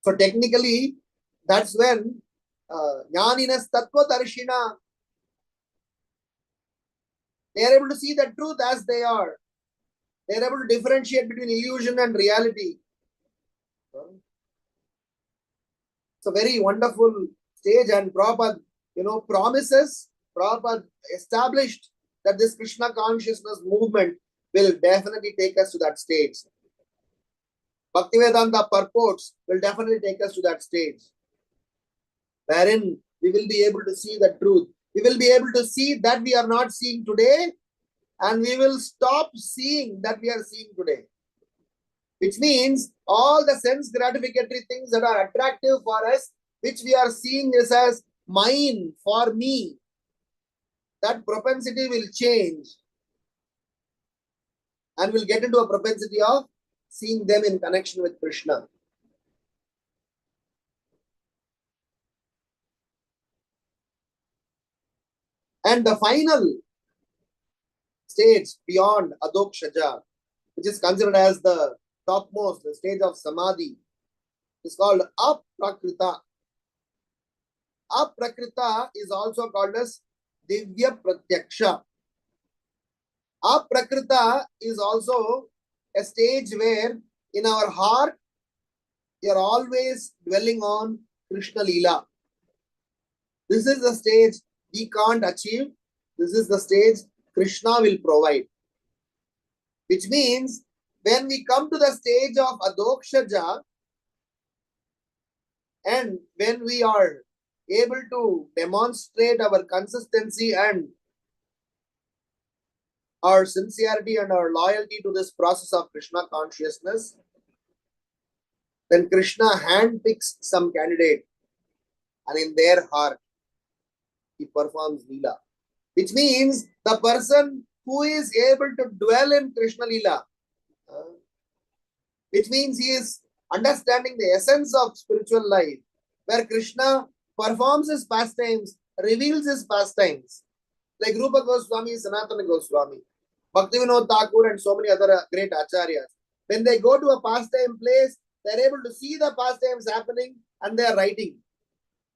So technically, that's when Jnaninas Tattva Darshina, they are able to see the truth as they are. They are able to differentiate between illusion and reality. It's a very wonderful stage, and Prabhupada, promises, Prabhupada established that this Krishna consciousness movement will definitely take us to that stage. Bhaktivedanta purports will definitely take us to that stage, wherein we will be able to see the truth. We will be able to see that we are not seeing today, and we will stop seeing that we are seeing today. Which means all the sense gratificatory things that are attractive for us, which we are seeing is as mine, for me, that propensity will change, and we'll get into a propensity of seeing them in connection with Krishna. And the final stage beyond Adokshaja, which is considered as the topmost, the stage of Samadhi, is called Aprakrita. Aprakrita is also called as Divya Pratyaksha. Aprakrita is also a stage where in our heart we are always dwelling on Krishna Leela. This is the stage we can't achieve. This is the stage Krishna will provide. Which means when we come to the stage of Adokshaja, and when we are able to demonstrate our consistency and our sincerity and our loyalty to this process of Krishna consciousness, then Krishna handpicks some candidate, and in their heart he performs Leela. Which means the person who is able to dwell in Krishna Leela, which means he is understanding the essence of spiritual life, where Krishna performs his pastimes, reveals his pastimes, like Rupa Goswami, Sanatana Goswami, Bhaktivinoda Thakur, and so many other great acharyas. When they go to a pastime place, they are able to see the pastimes happening and they are writing.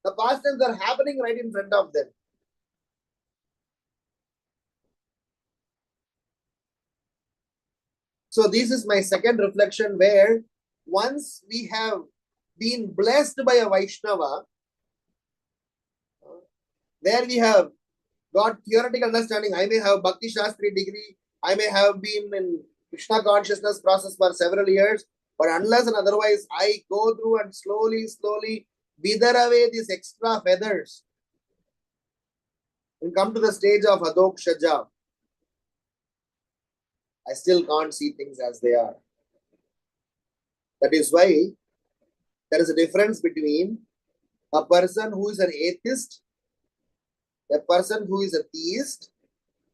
The pastimes are happening right in front of them. So this is my second reflection, where once we have been blessed by a Vaishnava, where we have got theoretical understanding, I may have Bhakti Shastri degree, I may have been in Krishna consciousness process for several years, but unless and otherwise I go through and slowly wither away these extra feathers and come to the stage of Adokshaja, I still can't see things as they are. That is why there is a difference between a person who is an atheist, a person who is a theist,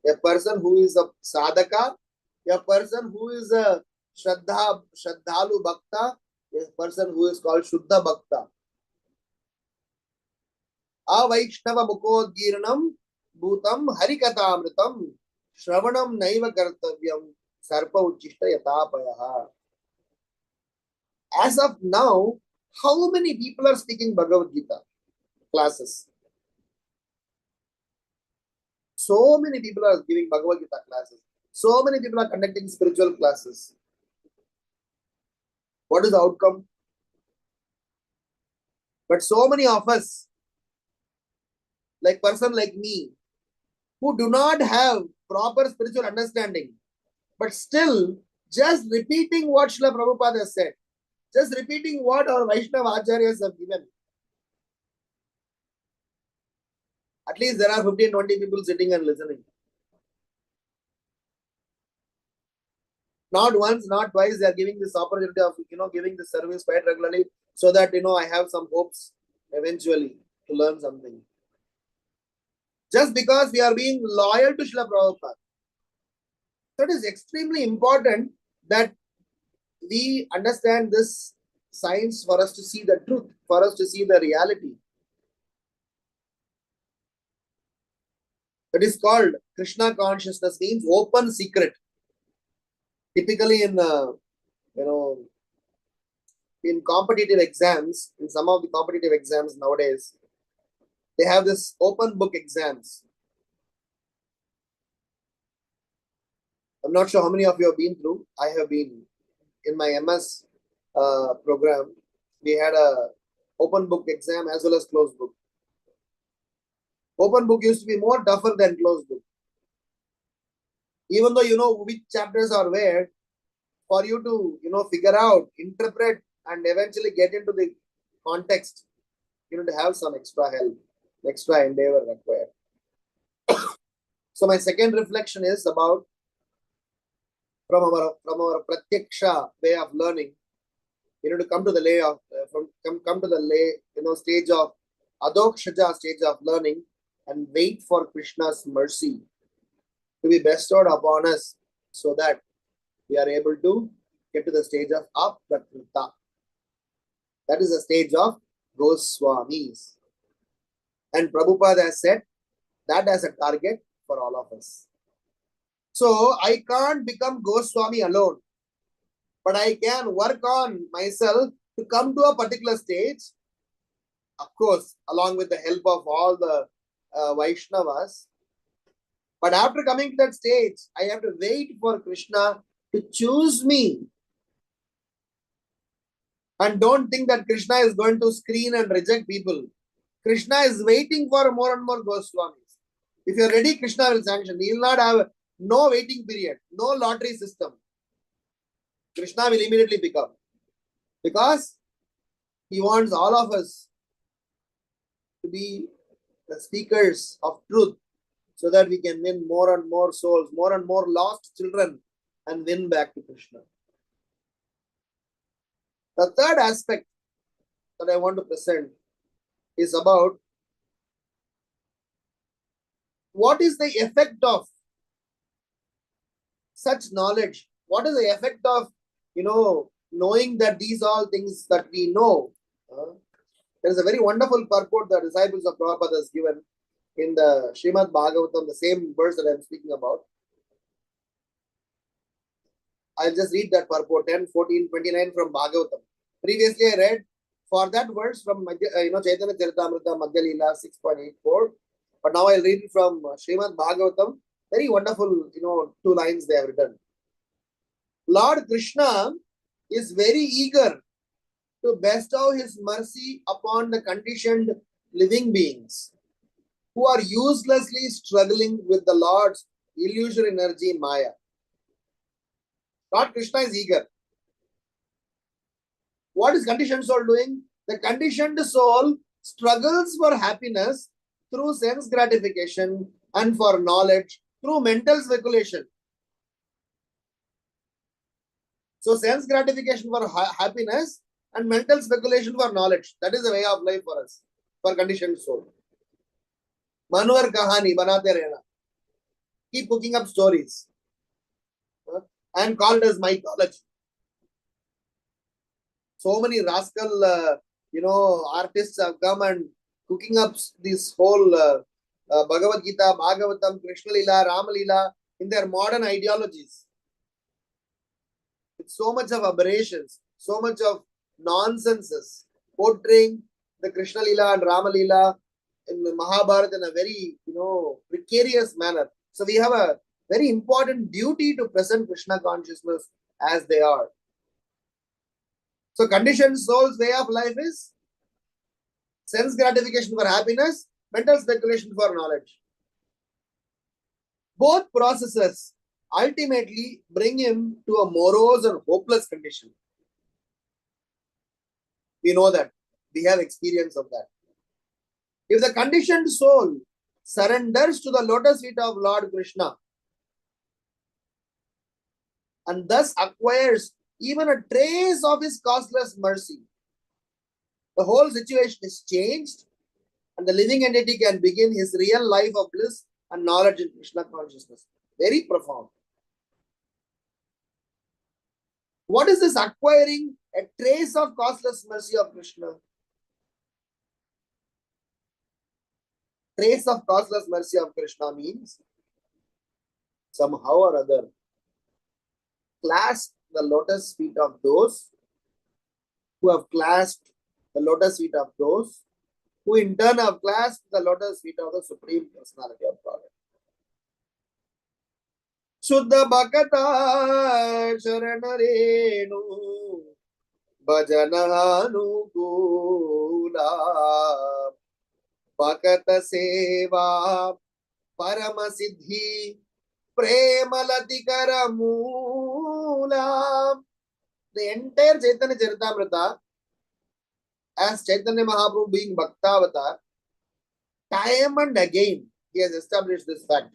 a person who is a sadhaka, a person who is a Shraddhalu Bhakta, a person who is called Shuddha Bhakta. Avaishnava Mukodgirnam Bhutam Harikatamritam Shravanam Naiva Kartavyam Sarpa Uchishta Yatapayaha. As of now, how many people are speaking Bhagavad Gita classes? So many people are giving Bhagavad Gita classes. So many people are conducting spiritual classes. What is the outcome? But so many of us, like person like me, who do not have proper spiritual understanding. But still, just repeating what Srila Prabhupada has said, just repeating what our Vaishnava Acharyas have given. At least there are 15-20 people sitting and listening. Not once, not twice, they are giving this opportunity of, giving this service quite regularly, so that, I have some hopes eventually to learn something. Just because we are being loyal to Srila Prabhupada. So it is extremely important that we understand this science for us to see the truth, for us to see the reality. It is called Krishna consciousness, means open secret. Typically in in competitive exams, in some of the competitive exams nowadays, they have this open book exams. I'm not sure how many of you have been through. I have been. In my MS program, we had a open book exam as well as closed book. Open book used to be more tougher than closed book. Even though you know which chapters are where, for you to figure out, interpret, and eventually get into the context, you need to have some extra help, extra endeavor required. So my second reflection is about from our pratyaksha way of learning, to come to the lay of come to the lay stage of adokshaja stage of learning, and wait for Krishna's mercy to be bestowed upon us, so that we are able to get to the stage of aprakrita. That is the stage of Goswamis. And Prabhupada has set that as a target for all of us. So I can't become Goswami alone, but I can work on myself to come to a particular stage, of course, along with the help of all the Vaishnavas. But after coming to that stage, I have to wait for Krishna to choose me. And don't think that Krishna is going to screen and reject people. Krishna is waiting for more and more Goswamis. If you are ready, Krishna will sanction. He will not have no waiting period, no lottery system. Krishna will immediately pick up. Because he wants all of us to be the speakers of truth, so that we can win more and more souls, more and more lost children, and win back to Krishna. The third aspect that I want to present is about what is the effect of such knowledge. What is the effect of, knowing that these all things that we know. There is a very wonderful purport the disciples of Prabhupada has given in the Srimad Bhagavatam, the same verse that I am speaking about. I'll just read that purport, 10, 14, 29 from Bhagavatam. Previously I read for that verse from Caitanya Charitamrita Madhya Leela 6.84. But now I'll read it from Srimad Bhagavatam. Very wonderful, 2 lines they have written. Lord Krishna is very eager to bestow his mercy upon the conditioned living beings who are uselessly struggling with the Lord's illusory energy Maya. Lord Krishna is eager. What is conditioned soul doing? The conditioned soul struggles for happiness through sense gratification and for knowledge through mental speculation. So sense gratification for happiness and mental speculation for knowledge. That is the way of life for us, for conditioned soul. Manohar kahani banate rehna. Keep cooking up stories. And called as mythology. So many rascal, artists have come and cooking up this whole Bhagavad Gita, Bhagavatam, Krishna Leela, Rama Leela in their modern ideologies. With so much of aberrations, so much of nonsenses, portraying the Krishna Leela and Rama Leela in the Mahabharata in a very, precarious manner. So we have a very important duty to present Krishna consciousness as they are. So conditioned soul's way of life is sense gratification for happiness, mental speculation for knowledge. Both processes ultimately bring him to a morose and hopeless condition. We know that. We have experience of that. If the conditioned soul surrenders to the lotus feet of Lord Krishna and thus acquires even a trace of his causeless mercy, the whole situation is changed and the living entity can begin his real life of bliss and knowledge in Krishna consciousness. Very profound. What is this acquiring a trace of causeless mercy of Krishna? Trace of causeless mercy of Krishna means somehow or other clasp the lotus feet of those who have clasped the lotus feet of those who in turn have clasped the lotus feet of the Supreme Personality of Godhead. Shuddha Bhakata Sharanarenu Bhajanahanu Kula Bhakata Seva Parama Siddhi Premalatikara Moola. The entire Chaitanya Charitamrita, as Chaitanya Mahaprabhu being Bhaktavatar, time and again he has established this fact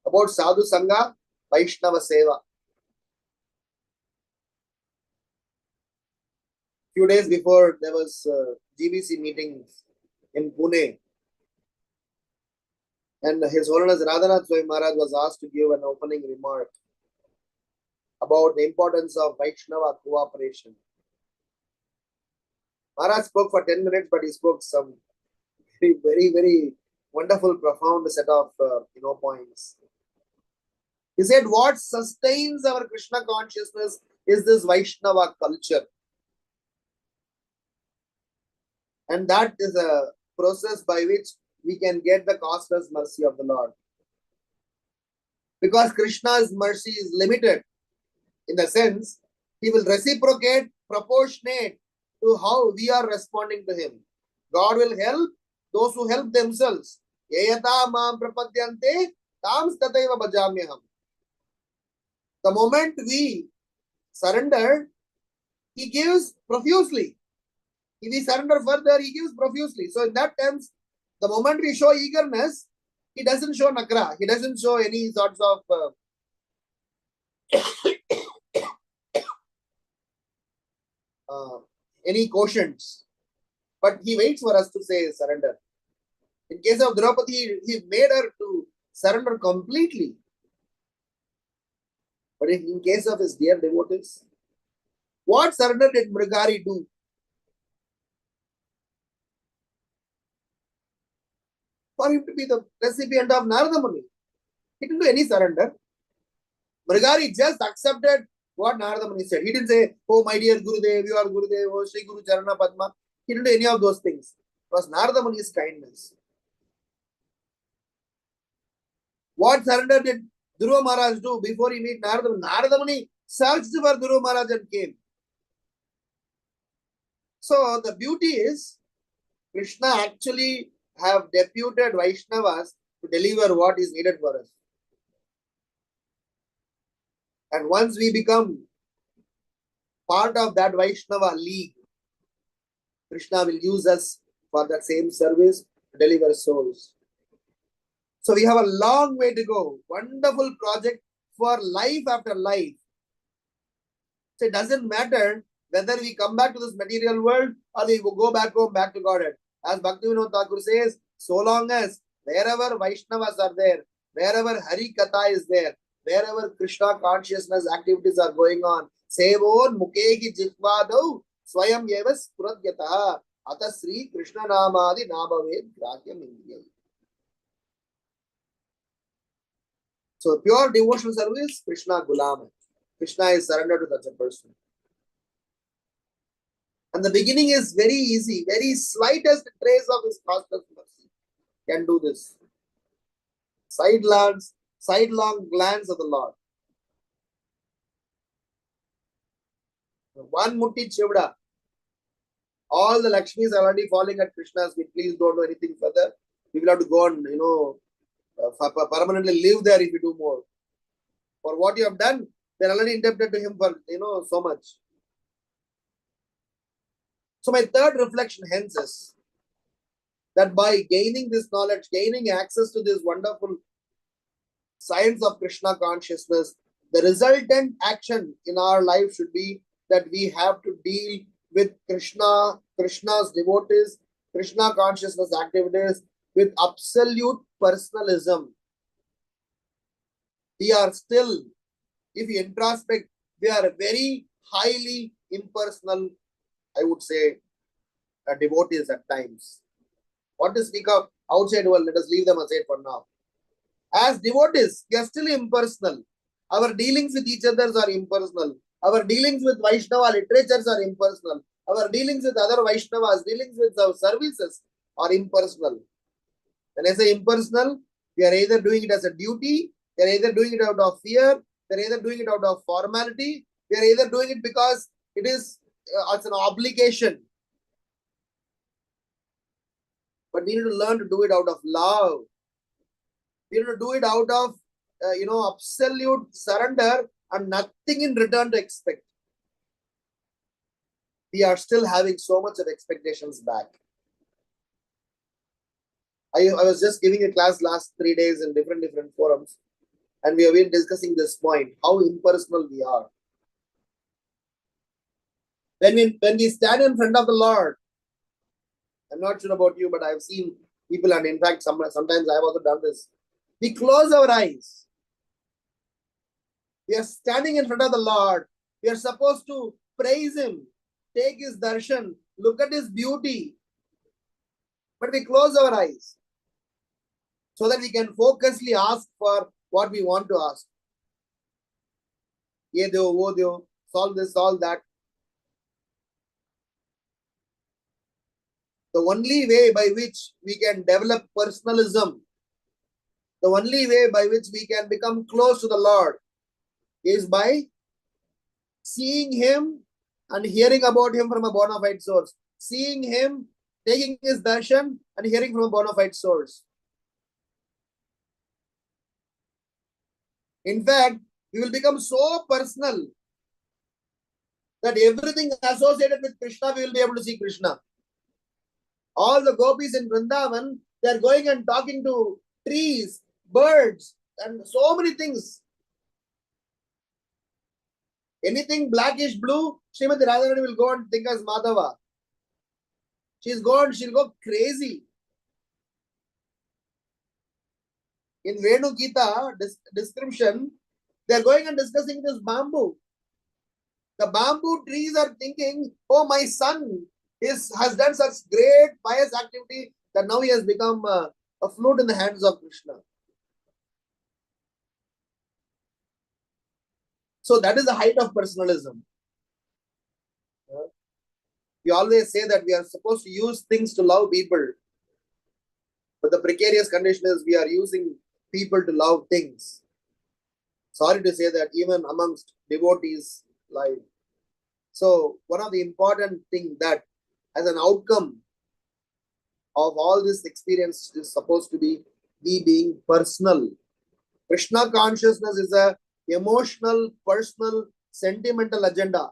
about Sadhu Sangha, Vaishnava Seva. Few days before there was GBC meetings in Pune, and His Holiness Radhanath Swami Maharaj was asked to give an opening remark about the importance of Vaishnava cooperation. Maharaj spoke for 10 minutes, but he spoke some very wonderful, profound set of points. He said, what sustains our Krishna consciousness is this Vaishnava culture. And that is a process by which we can get the causeless mercy of the Lord. Because Krishna's mercy is limited. In the sense, he will reciprocate, proportionate to how we are responding to him. God will help those who help themselves. Yayata mam prapadyante tam stataiva bhajamyaham. The moment we surrender, he gives profusely. If we surrender further, he gives profusely. So in that terms, the moment we show eagerness, he doesn't show nakra. He doesn't show any sorts of any quotients. But he waits for us to say surrender. In case of Draupadi, he made her to surrender completely. But in case of his dear devotees, what surrender did Mrigari do? For him to be the recipient of Narada Muni. He didn't do any surrender. Mrigari just accepted what Narada Muni said. He didn't say, oh my dear Gurudev, you are Gurudev, oh Sri Guru Charana Padma. He didn't do any of those things. It was Narada Muni's kindness. What surrender did Dhruva Maharaj do before he met Narada Muni? Narada Muni searched for Dhruva Maharaj and came. So the beauty is, Krishna actually have deputed Vaishnavas to deliver what is needed for us. And once we become part of that Vaishnava league, Krishna will use us for that same service to deliver souls. So we have a long way to go. Wonderful project for life after life. So it doesn't matter whether we come back to this material world or we go back home, back to Godhead. As Bhaktivinoda Thakur says, so long as wherever Vaishnavas are there, wherever Hari Katha is there, wherever Krishna consciousness activities are going on, Sevon Mukegi Jitvadau Swayam Yevas Puradyata Ata Sri Krishna Namadi Nabhaved Grahyam Indriya. So pure devotional service, Krishna Gulam. Krishna is surrendered to such a person. And the beginning is very easy, very slightest trace of his causeless mercy can do this. Sidelong glance of the Lord. One mutti chivda. All the Lakshmis are already falling at Krishna's feet. Please don't do anything further. We will have to go on, permanently live there if you do more. For what you have done, they're already indebted to him for, so much. So my third reflection hence is that by gaining this knowledge, gaining access to this wonderful science of Krishna consciousness, the resultant action in our life should be that we have to deal with Krishna's devotees, Krishna consciousness activities with absolute personalism. We are still, if you introspect, we are very highly impersonal, I would say, devotees at times. What to speak of outside world, let us leave them aside for now. As devotees, we are still impersonal. Our dealings with each other are impersonal. Our dealings with Vaishnava literatures are impersonal. Our dealings with other Vaishnavas, dealings with our services are impersonal. When I say impersonal, we are either doing it as a duty, we are either doing it out of fear, we are either doing it out of formality, we are either doing it because it is it's an obligation. But we need to learn to do it out of love. We need to do it out of absolute surrender and nothing in return to expect. We are still having so much of expectations back. I was just giving a class last 3 days in different forums, and we have been discussing this point, how impersonal we are. When we stand in front of the Lord, I'm not sure about you, but I've seen people, and in fact, sometimes I've also done this. We close our eyes. We are standing in front of the Lord. We are supposed to praise Him, take His darshan, look at His beauty. But we close our eyes so that we can focusedly ask for what we want to ask. Ye deo, wo deo, solve this, solve that. The only way by which we can develop personalism, the only way by which we can become close to the Lord is by seeing Him and hearing about Him from a bona fide source. Seeing Him, taking His darshan and hearing from a bona fide source. In fact, we will become so personal that everything associated with Krishna, we will be able to see Krishna. All the gopis in Vrindavan, they are going and talking to trees, birds, and so many things. Anything blackish blue, Srimati Radharani will go and think as Madhava. She'll go crazy. In Venu Gita description, they are going and discussing this bamboo. The bamboo trees are thinking, oh, my son has done such great pious activity that now he has become a flute in the hands of Krishna. So that is the height of personalism. We always say that we are supposed to use things to love people. But the precarious condition is we are using people to love things. Sorry to say that even amongst devotees' life. So one of the important things that as an outcome of all this experience is supposed to be we being personal. Krishna consciousness is a emotional, personal, sentimental agenda,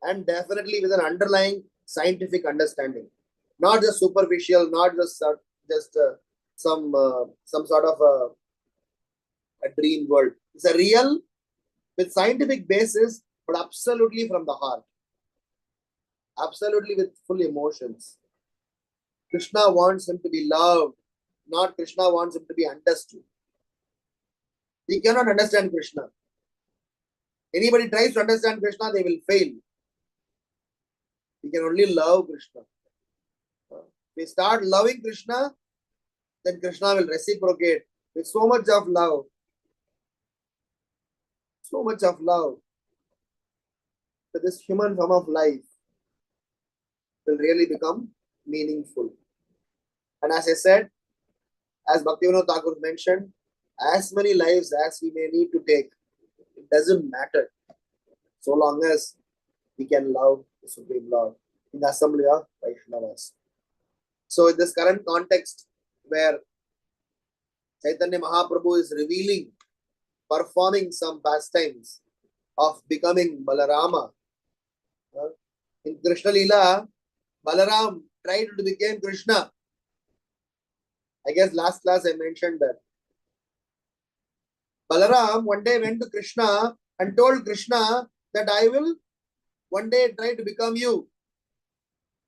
and definitely with an underlying scientific understanding, not just superficial, not just some sort of a dream world. It's a real, with scientific basis, but absolutely from the heart, absolutely with full emotions. Krishna wants him to be loved, not Krishna wants him to be understood. We cannot understand Krishna. Anybody tries to understand Krishna, they will fail. We can only love Krishna. If we start loving Krishna, then Krishna will reciprocate with so much of love. So much of love. So this human form of life will really become meaningful. And as I said, as Bhaktivinoda Thakur mentioned, as many lives as we may need to take, it doesn't matter, so long as we can love the Supreme Lord in the assembly of Vaishnavas. So in this current context where Chaitanya Mahaprabhu is revealing, performing some pastimes of becoming Balarama. In Krishna Leela, Balaram tried to become Krishna. I guess last class I mentioned that. Balaram one day went to Krishna and told Krishna that I will one day try to become you.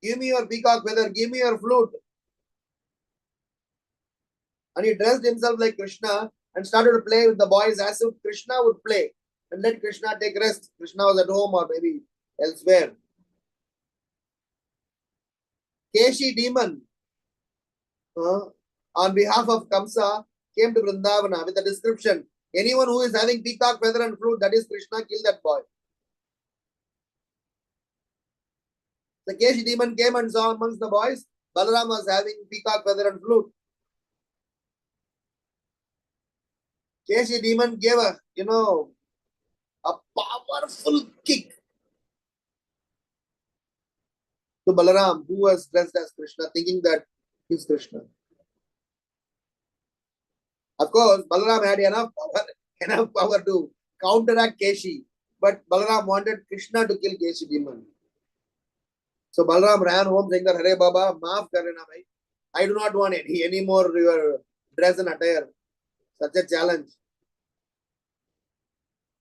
Give me your peacock feather, give me your flute. And he dressed himself like Krishna and started to play with the boys as if Krishna would play. And let Krishna take rest. Krishna was at home or maybe elsewhere. Keshi demon, on behalf of Kamsa, came to Vrindavana with a description. Anyone who is having peacock feather and flute, that is Krishna, kill that boy. The Keshi demon came and saw amongst the boys, Balaram was having peacock feather and flute. Keshi demon gave a powerful kick to Balaram, who was dressed as Krishna, thinking that he's Krishna. Of course, Balaram had enough power to counteract Keshi, but Balaram wanted Krishna to kill Keshi demon. So Balaram ran home saying that, Hare Baba, maaf karna bhai. I do not want any more your dress and attire. Such a challenge.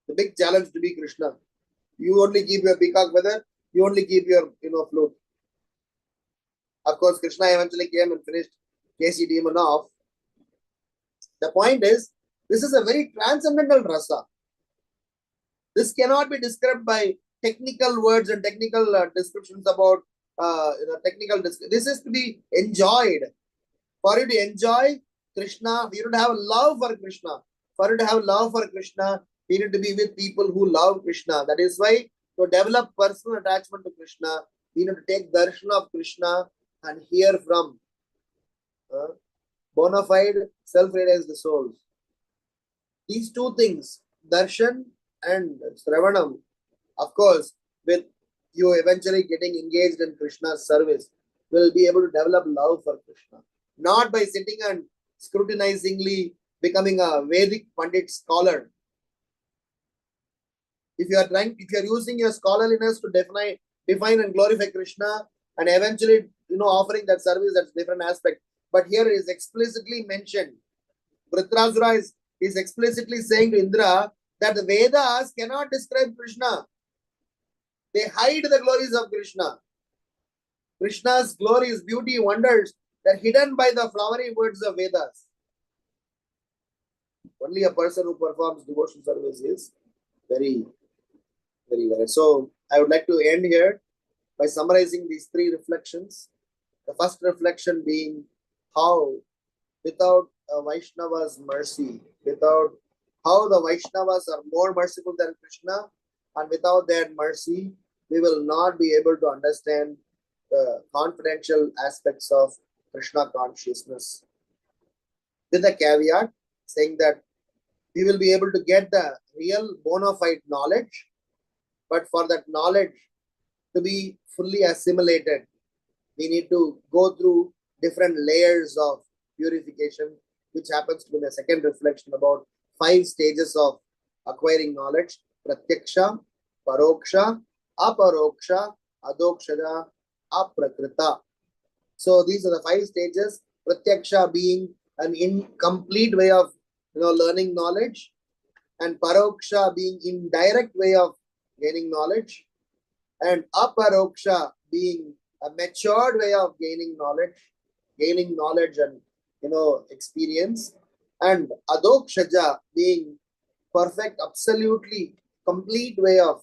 The big challenge to be Krishna. You only keep your peacock feather, you only keep your flute. Of course, Krishna eventually came and finished Keshi demon off. The point is, this is a very transcendental rasa. This cannot be described by technical words and technical descriptions about This is to be enjoyed. For you to enjoy Krishna, you need to have love for Krishna. For you to have love for Krishna, you need to be with people who love Krishna. That is why to develop personal attachment to Krishna, we need to take darshan of Krishna and hear from bona fide self-realized souls. These two things, darshan and sravanam, of course, with you eventually getting engaged in Krishna's service, will be able to develop love for Krishna. Not by sitting and scrutinizingly becoming a Vedic Pandit scholar. If you are using your scholarliness to define and glorify Krishna, and eventually, offering that service, that's a different aspect. But here it is explicitly mentioned. Vritrasura is explicitly saying to Indra that the Vedas cannot describe Krishna. They hide the glories of Krishna. Krishna's glories, beauty, wonders, they're hidden by the flowery words of Vedas. Only a person who performs devotional service is very, very rare. So I would like to end here by summarizing these three reflections. The first reflection being how without a Vaishnava's mercy, without how the Vaishnavas are more merciful than Krishna, and without their mercy, we will not be able to understand the confidential aspects of Krishna consciousness. With a caveat saying that we will be able to get the real bona fide knowledge, but for that knowledge to be fully assimilated, we need to go through different layers of purification, which happens to be the second reflection about 5 stages of acquiring knowledge: pratyaksha, paroksha, aparoksha, adokshaja, aprakrita. So these are the 5 stages. Pratyaksha being an incomplete way of learning knowledge, and paroksha being indirect way of gaining knowledge, and aparoksha being a matured way of gaining knowledge and experience, and adokshaja being perfect, absolutely complete way of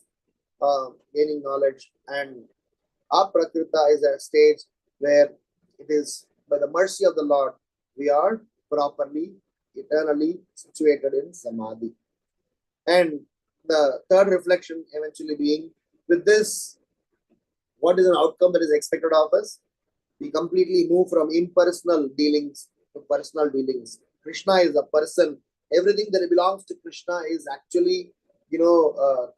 gaining knowledge, and aprakrita is a stage where it is by the mercy of the Lord we are properly, eternally situated in samadhi. And the third reflection eventually being, with this, what is an outcome that is expected of us? We completely move from impersonal dealings to personal dealings. Krishna is a person. Everything that belongs to Krishna is actually,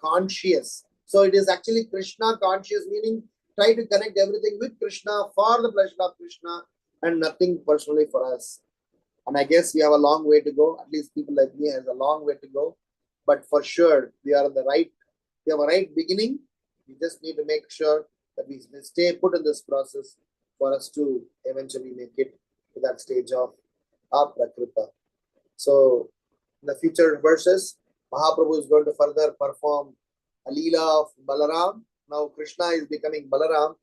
conscious. So it is actually Krishna conscious, meaning try to connect everything with Krishna for the pleasure of Krishna and nothing personally for us. And I guess we have a long way to go. At least people like me has a long way to go. But for sure, we are on the right, we have a right beginning. We just need to make sure that we stay put in this process for us to eventually make it to that stage of Prakrita. So in the future verses, Mahaprabhu is going to further perform a Leela of Balaram. Now Krishna is becoming Balaram.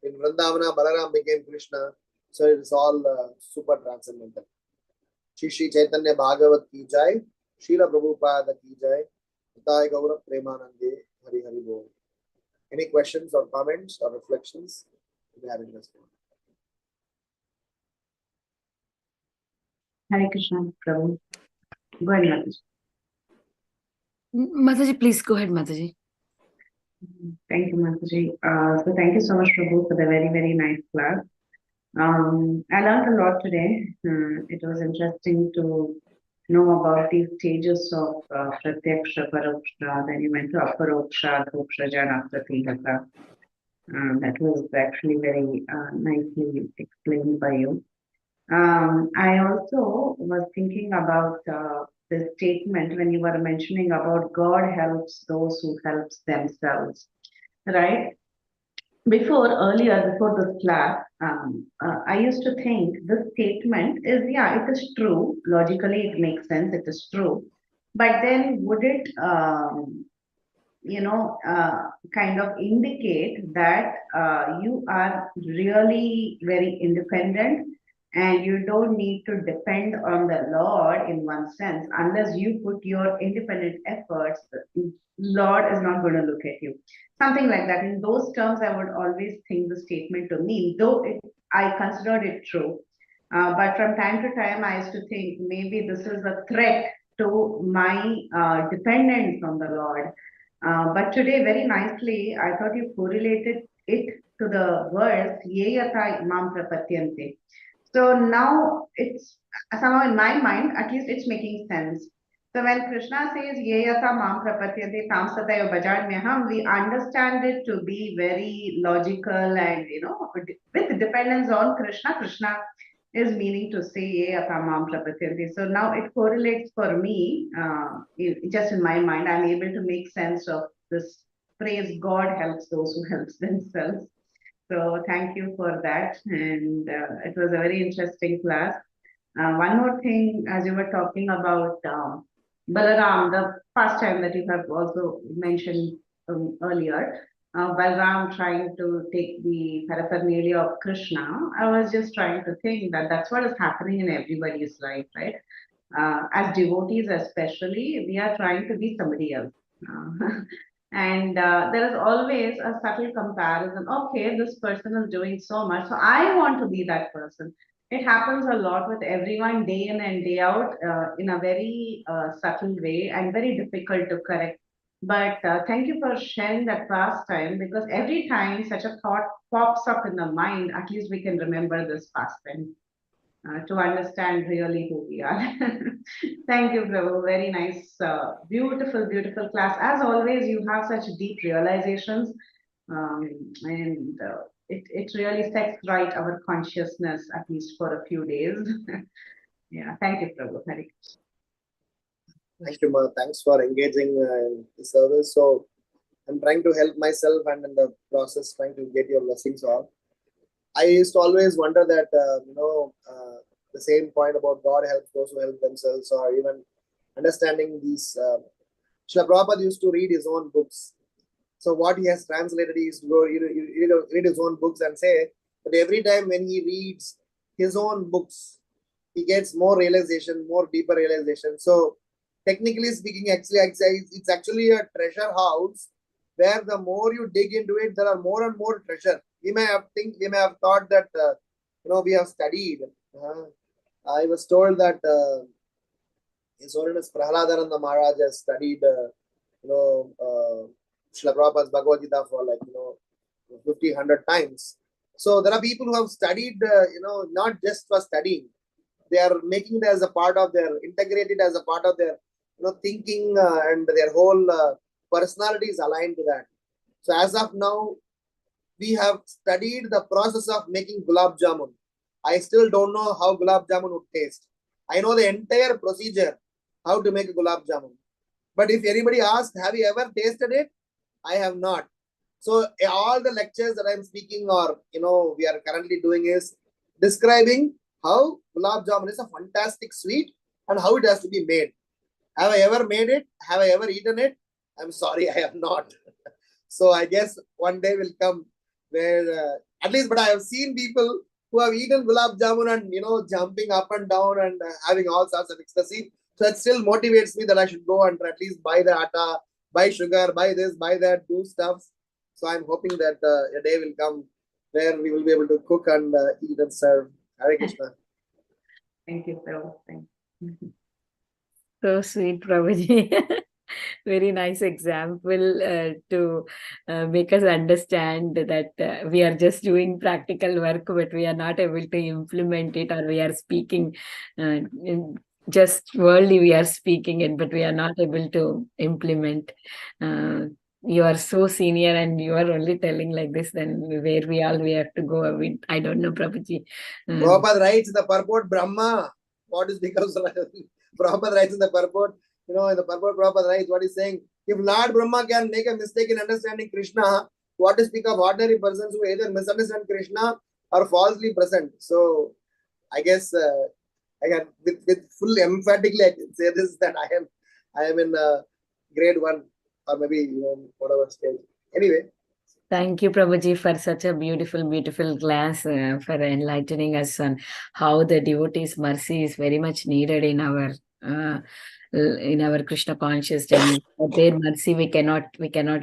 In Vrindavana, Balaram became Krishna. So it is all super transcendental. Shri Caitanya Bhagavat ki jai, Srila Prabhupada ki jai, Nitai Gaura Premanande, Hari Hari Bol. Any questions or comments or reflections? We have in this one. Hare Krishna, Prabhu. Go ahead, Mataji. Mataji, please go ahead, Mataji. Thank you, Mataji. So thank you so much, Prabhu, for the very, very nice class. I learned a lot today. It was interesting to know about these stages of Pratyaksha, Paroksha, then you went to Aparoksha, Dhoksha, Jana, Pratilaka. That was actually very nicely explained by you. I also was thinking about the statement when you were mentioning about God helps those who helps themselves, right? Before this class, I used to think this statement is, yeah, it is true. Logically, it makes sense. It is true. But then would it, kind of indicate that you are really very independent and you don't need to depend on the Lord in one sense. Unless you put your independent efforts, Lord is not going to look at you. Something like that. In those terms, I would always think the statement to mean, though I considered it true. But from time to time, I used to think maybe this is a threat to my dependence on the Lord. But today, very nicely, I thought you correlated it to the verse, Ye yata imam prapatyante. So now it's somehow in my mind, at least it's making sense. So when Krishna says, Ye yata mam prapatyante tam sataya bhajanyaham, we understand it to be very logical and, with dependence on Krishna. Krishna is meaning to say Ye yata mam prapatyante. So now it correlates for me, just in my mind, I'm able to make sense of this phrase, God helps those who helps themselves. So thank you for that. And it was a very interesting class. One more thing, as you were talking about Balaram, the first time that you have also mentioned earlier, Balaram trying to take the paraphernalia of Krishna, I was just trying to think that that's what is happening in everybody's life, right? As devotees especially, we are trying to be somebody else. And there is always a subtle comparison. Okay, this person is doing so much, so I want to be that person. It happens a lot with everyone day in and day out in a very subtle way and very difficult to correct. But thank you for sharing that past time, because every time such a thought pops up in the mind, at least we can remember this past time to understand really who we are. Thank you, Prabhu. Very nice, beautiful, beautiful class. As always, you have such deep realizations, and it really sets right our consciousness, at least for a few days. Yeah, thank you, Prabhu. Hari Krishna. Thank you, Ma. Thanks for engaging in the service. So I'm trying to help myself and in the process trying to get your blessings all. I used to always wonder that, the same point about God helps those who help themselves, or even understanding these. Srila Prabhupada used to read his own books. So what he has translated, he used to go read his own books and say that every time when he reads his own books, he gets more realization, more deeper realization. So technically speaking, actually, it's actually a treasure house where the more you dig into it, there are more and more treasure. We may have thought that we have studied. I was told that His Holiness Prahladananda Maharaj has studied Srila Prabhupada's Bhagavata for 50, 100 times. So there are people who have studied, not just for studying. They are making it as a part of their, integrated as a part of their, thinking, and their whole personality is aligned to that. So as of now, we have studied the process of making gulab jamun. I still don't know how gulab jamun would taste. I know the entire procedure, how to make a gulab jamun. But if anybody asks, have you ever tasted it? I have not. So all the lectures that I'm speaking or, we are currently doing is describing how gulab jamun is a fantastic sweet and how it has to be made. Have I ever made it? Have I ever eaten it? I'm sorry, I have not. So I guess one day will come where, at least, but I have seen people who have eaten gulab jamun and, jumping up and down and having all sorts of ecstasy. So it still motivates me that I should go and at least buy the atta, buy sugar, buy this, buy that, do stuff. So I'm hoping that a day will come where we will be able to cook and eat and serve. Hare Krishna. Thank you, Prabhu. Thank you. So sweet, Prabhuji. Very nice example to make us understand that we are just doing practical work, but we are not able to implement it, or we are speaking just worldly, we are speaking it, but we are not able to implement. You are so senior and you are only telling like this, then where we have to go. I don't know, Prabhuji. Prabhupada writes in the purport, Brahma, what is because Prabhupada writes in the purport, in the purport Prabhupada writes, what he's saying, if Lord Brahma can make a mistake in understanding Krishna, what to speak of ordinary persons who either misunderstand Krishna or falsely present. So I guess I can with full emphatically I can say this, that I am in grade 1 or maybe whatever stage. Anyway. Thank you, Prabhuji, for such a beautiful class, for enlightening us on how the devotee's mercy is very much needed in our Krishna consciousness. With their mercy, we cannot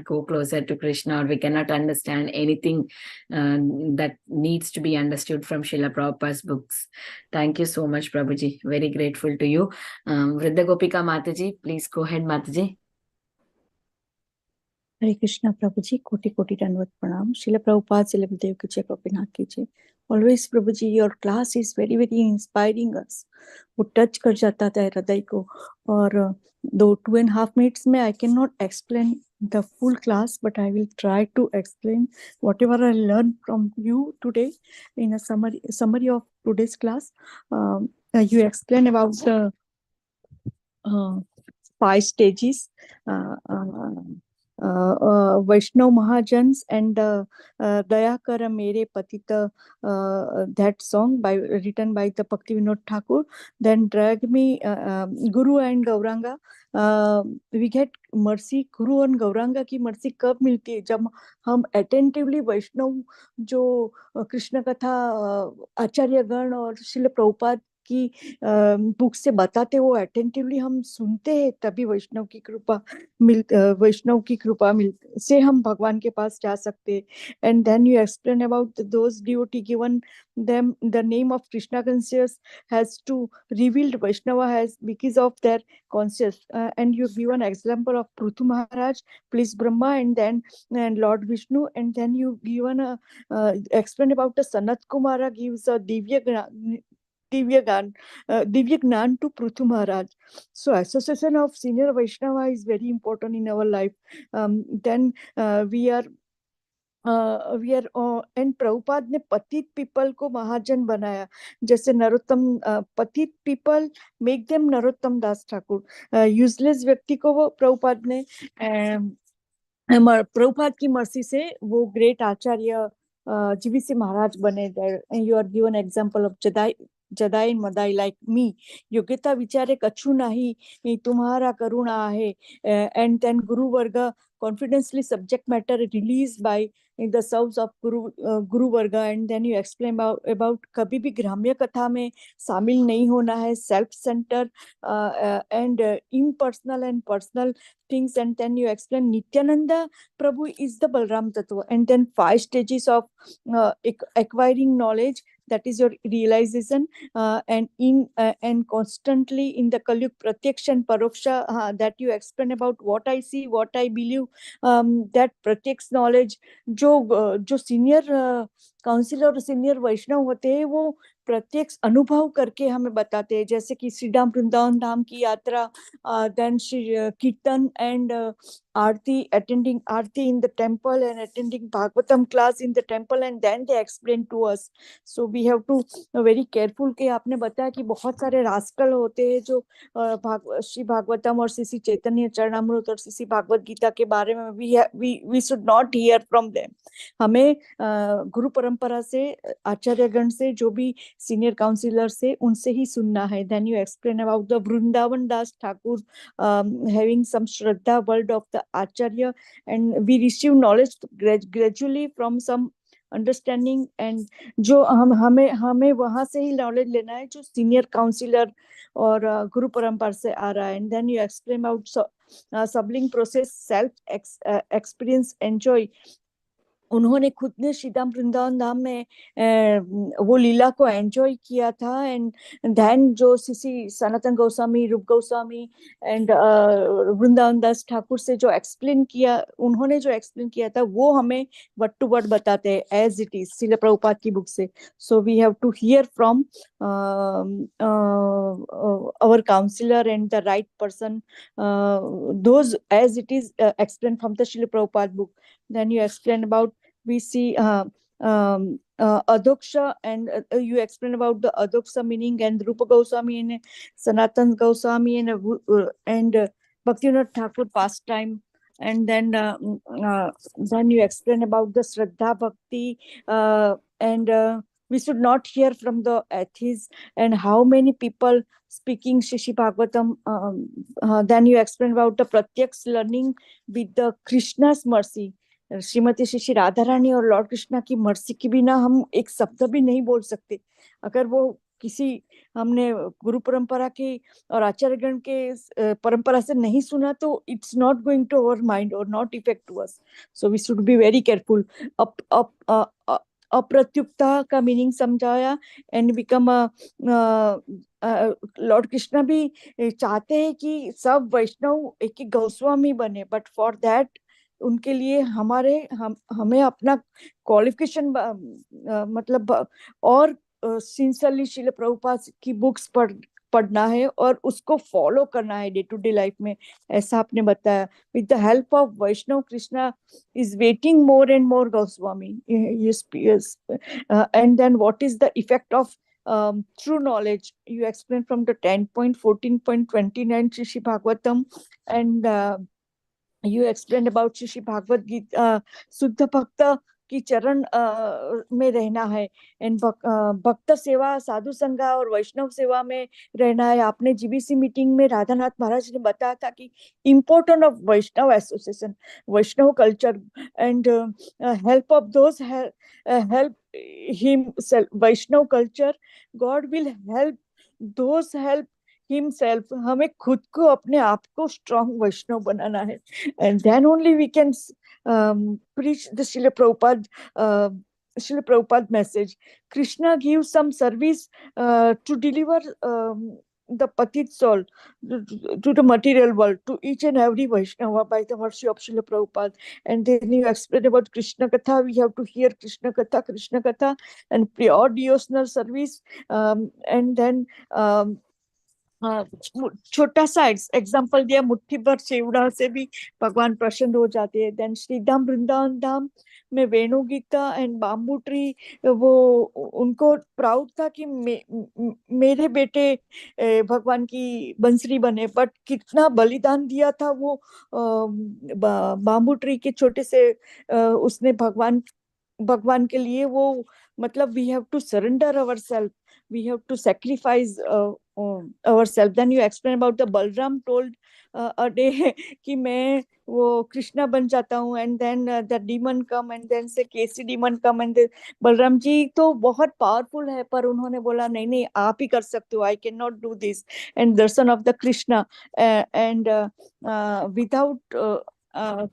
go closer to Krishna, or we cannot understand anything that needs to be understood from Srila Prabhupada's books. Thank you so much, Prabhuji. Very grateful to you. Vridha Gopika Mataji, please go ahead, Mataji. Hare Krishna, Prabhuji, koti dandavat pranam. Srila Prabhupada, Srila Gurudev ki jai, Gopinath ki jai. Always, Prabhuji, your class is very, very inspiring us. वो touch कर जाता था हृदय को. और 2.5 minutes में I cannot explain the full class, but I will try to explain whatever I learned from you today in a summary of today's class. You explain about the 5 stages. Vaishnav Mahajans and Dayakara Mere Patita, that song written by the Bhakti Vinod Thakur. Then Drag Me, Guru and Gauranga. We get mercy, Guru and Gauranga की mercy कब मिलती है? जब हम attentively वैष्णव जो कृष्ण कथा आचार्य गण और श्रील प्रभुपाद की बुक से बताते, वो अटेंटिवली हम सुनते हैं, तभी वैष्णव की कृपा से हम भगवान के पास जा सकते. And then you explain about those devotee given them the name of Krishna conscious has to revealed Vaishnava has because of their conscious, and you give an example of Prithu Maharaj, please Brahma, and then Lord Vishnu, and then you given a explain about the Sanat Kumara gives a Divya Gnan to Prithu Maharaj. So association of senior Vaishnava is very important in our life. Then we are and Prabhupada ने पतित people को महाजन बनाया, जैसे नरोत्तम पतित people make them Narottam दास Thakur. Useless व्यक्ति को वो प्रभुपाद ने प्रभुपाद की मर्जी से वो ग्रेट आचार्य जीवीसी महाराज बने. You are given example of जदाई मदाई लाइक मी. योग्यता विचारे कछु नाही तुम्हारा करुणा आहे. एंड देन गुरु वर्ग confidently subject matter released by the serves of Guru Varga. And then you explain about कभी भी ग्राम्य कथा में शामिल नहीं होना है, self center and impersonal and personal things. And then you explain Nityananda Prabhu is the Balram Tattva. And then 5 stages of acquiring knowledge, that is your realization, and constantly in the Kalyug Pratyaksha and Paroksha, that you explain about what I see, what I believe, that Pratyaks knowledge जो senior councillor और senior वैष्णव होते हैं, वो प्रत्यक्ष अनुभव करके हमें बताते हैं. जैसे कि श्री राम वृंदावन धाम की यात्रा, देन श्री कीर्तन and Aarti, attending Aarti in the temple and attending Bhagavatam class in the temple, and then they explain to us. So we have to very careful कि आपने बताया कि बहुत सारे रास्कल होते हैं जो श्री भागवतम और श्री चैतन्य चरणामृत और श्री भागवत गीता के बारे में we should not hear from them. हमें गुरु परंपरा से आचार्यगण से जो भी सीनियर काउंसिलर से उनसे ही सुनना है. Then you explain about the Vrindavan Das Thakur having some Shraddha word of the Acharya, and we receive knowledge gradually from some understanding and जो हमें वहां से ही नॉलेज लेना है जो सीनियर काउंसिलर और गुरु परंपरा से आ रहा है. And then you explain about sublime process, self experience, enjoy. उन्होंने खुद ने श्रीधाम वृंदावन धाम में वो लीला को एंजॉय किया था. एंड देन जो श्री सनातन गोस्वामी, रूप गोस्वामी एंड वृंदावन दास ठाकुर से जो एक्सप्लेन किया, उन्होंने जो एक्सप्लेन किया था वो हमें वर्ड टू वर्ड बताते हैं as it is Srila Prabhupada की बुक से. So we have to hear from our counselor and the right person, those as it is explained from the Srila Prabhupada book. Then you explain about, we see Adoksha, and you explain about the Adoksha meaning, and Rupa Goswami and Sanatan Goswami and Bhaktivinoda Thakur pastime. And then you explain about the Shraddha Bhakti, and we should not hear from the atheists, and how many people speaking Shishi Bhagavatam. Then you explain about the Pratyaks learning with the Krishna's mercy. Shrimati Shri Radha Rani और lord Krishna की mercy के बिना हम एक शब्द भी नहीं बोल सकते. अगर वो किसी हमने गुरु परंपरा के और आचार्यगण के परंपरा से नहीं सुना तो it's not going to our mind और not effect to us. So we should be very careful. अप्रत्युक्ता का मीनिंग समझाया, एंड बिकम लॉर्ड कृष्णा भी चाहते हैं कि सब वैष्णव एक एक गोस्वामी बने, बट फॉर दैट उनके लिए हमें अपना क्वालिफिकेशन मतलब और सिंसियरली श्रील प्रभुपाद की बुक्स पढ़ना है और उसको फॉलो करना है डे टू डे लाइफ में, ऐसा आपने बताया. With the help of Vaishnav, Krishna is waiting more and more Goswami. And then what is the effect of true knowledge, you explain from the 10.14.29 Shri Bhagavatam, and you explained about Shri Bhagavad Gita, शुद्ध भक्त की चरण में रहना है, and भक्त सेवा, साधु संगा और वैष्णव सेवा में रहना है. आपने जीबीसी मीटिंग में राधानाथ महाराज ने बताया था कि important of Vaishnav association, Vaishnav culture, and help of those help himself. Vaishnav culture, God will help those help himself. हमें खुद को, अपने आप को स्ट्रॉन्ग वैष्णव बनाना है, and then only we can preach the Srila Prabhupada message. Krishna gives some service to deliver the patit soul to the material world, to each and every Vaishnava by the mercy of Srila Prabhupada. And then you explain about Krishna Katha. We have to hear Krishna Katha and pure devotional service, and then छोटा सा example दिया, मुट्ठी भर चिवड़ा से भी भगवान प्रसन्न हो जाते हैं. देन श्रीधाम वृंदावन धाम में वेणु गीता एंड बाम्बू ट्री, वो उनको प्राउड था कि मेरे बेटे भगवान की बंसरी बने, बट कितना बलिदान दिया था वो बाम्बू ट्री के छोटे से उसने भगवान के लिए. वो मतलब we have to surrender our self, we have to sacrifice ourselves. Then you explain about the Balram told a day कि मैं वो कृष्णा बन जाता हूँ, and then the demon come, and then से केसी demon come, and Balram ji तो बहुत पावरफुल है, पर उन्होंने बोला नहीं आप ही कर सकते हो, I cannot do this. And darshan of the Krishna, and without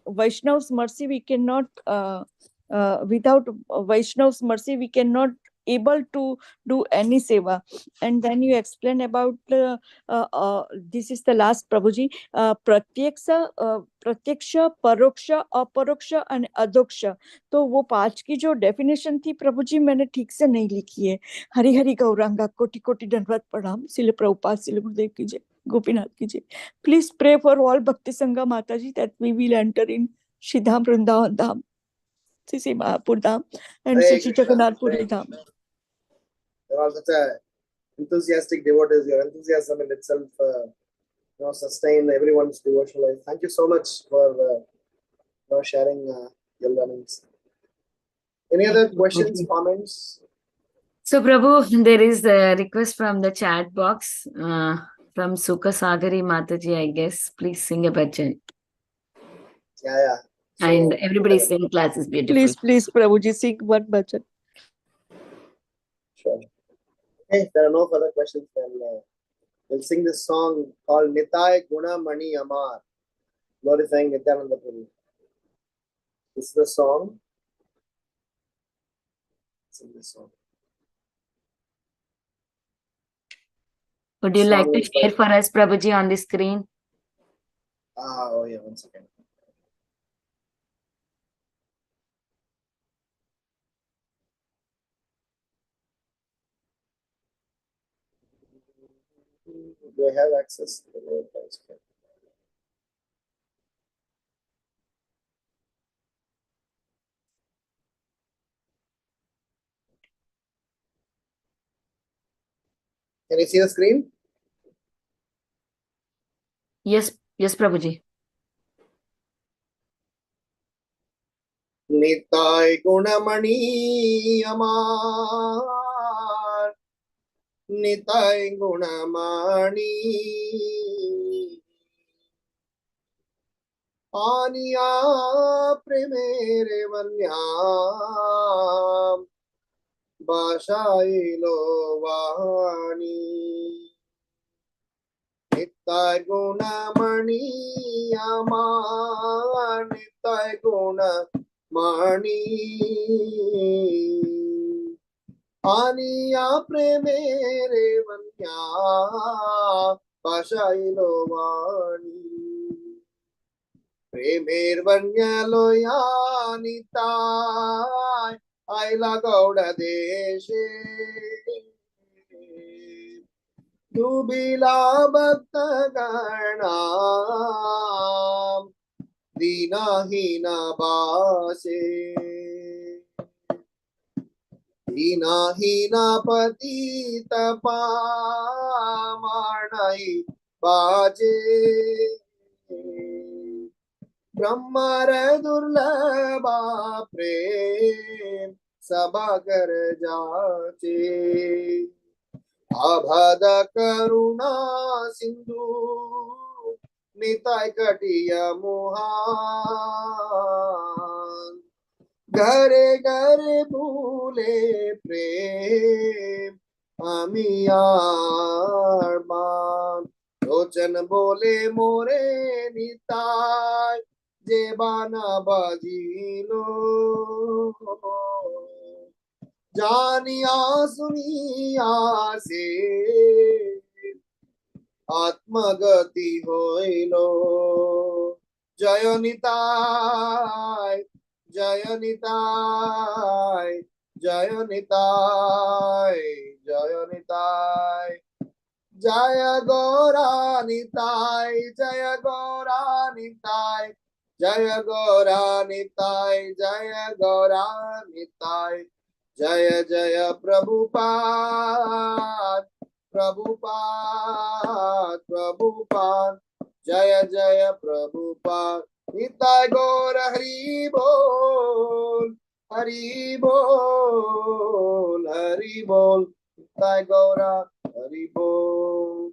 Vaishnav's mercy we cannot without Vaishnav's mercy we cannot able to do any seva. And then you explain about this is the last Prabhuji, pratyaksha, paroksha, aparoksha and adoksha. तो वो 5 की जो definition थी प्रभुजी मैंने ठीक से नहीं लिखी है. हरि हरि गौरांगा, कोटि कोटि दंडवत प्रणाम. श्रील प्रभुपाद, श्रील गुरुदेव की जय. Gopinath ki jai. Please pray for all Bhakti Sangha Mataji that we will enter in Shridham Vrindavan Dham, Sri Mahapur Dham, and Hare Sri Krishna. Jagannath Hare Puri Dham. Krishna. You're all such a enthusiastic devotees. Your enthusiasm in itself, sustain everyone's devotional life. Thank you so much for sharing your learnings. Any other questions, comments? So, Prabhu, there is a request from the chat box from Sukha Sagari Mataji, I guess. Please sing a bhajan. Yeah. So, And everybody's saying class is beautiful. Please, Prabhuji, sing one bhajan. Sure. Okay, if there are no further questions, then we'll sing this song called Nitai Guna Mani Amar, glorifying Nityananda Prabhu. This is the song. Sing this song. Would you Song like to is by- share for us, Prabhuji, on the screen? Oh yeah, 1 second. Do I have access to the website? Can you see the screen? Yes, Prabhuji. Nitai Gunamani Amar, Nitai Gunamani Aniya Premere Vanyam Bashailo Vani Nitai Gunamani Amar, Nitai Gunamani Aniya Premere Vanya Pashailo Vani Premer Vanya Loyanitai Aila Gauda Deshe Dubila Bhakta Garnam Dina Hina Base Hina Hina Patita Pamarnai Baje Brahmara Durlabha Prem Sabagar Jate Abhada Karuna Sindhu Nitai Katiya Mohan Gare Gare Bhule Prem Amiyar Man Lochan Bole More Nitai Jebana Bajilo Janiya Suniya Se Atmagati Hoilo Jayanitai Jayanitai Jayanitai Jayanitai Jaya Goranitai Jaya Goranitai Jaya Goranitai Jaya Goranitai Jaya Jaya Prabhupada Prabhupada Prabhupada Jaya Jaya Prabhupada Nitai Gora Hari Bol Hari Bol Hari Bol Nitai Gora Hari Bol.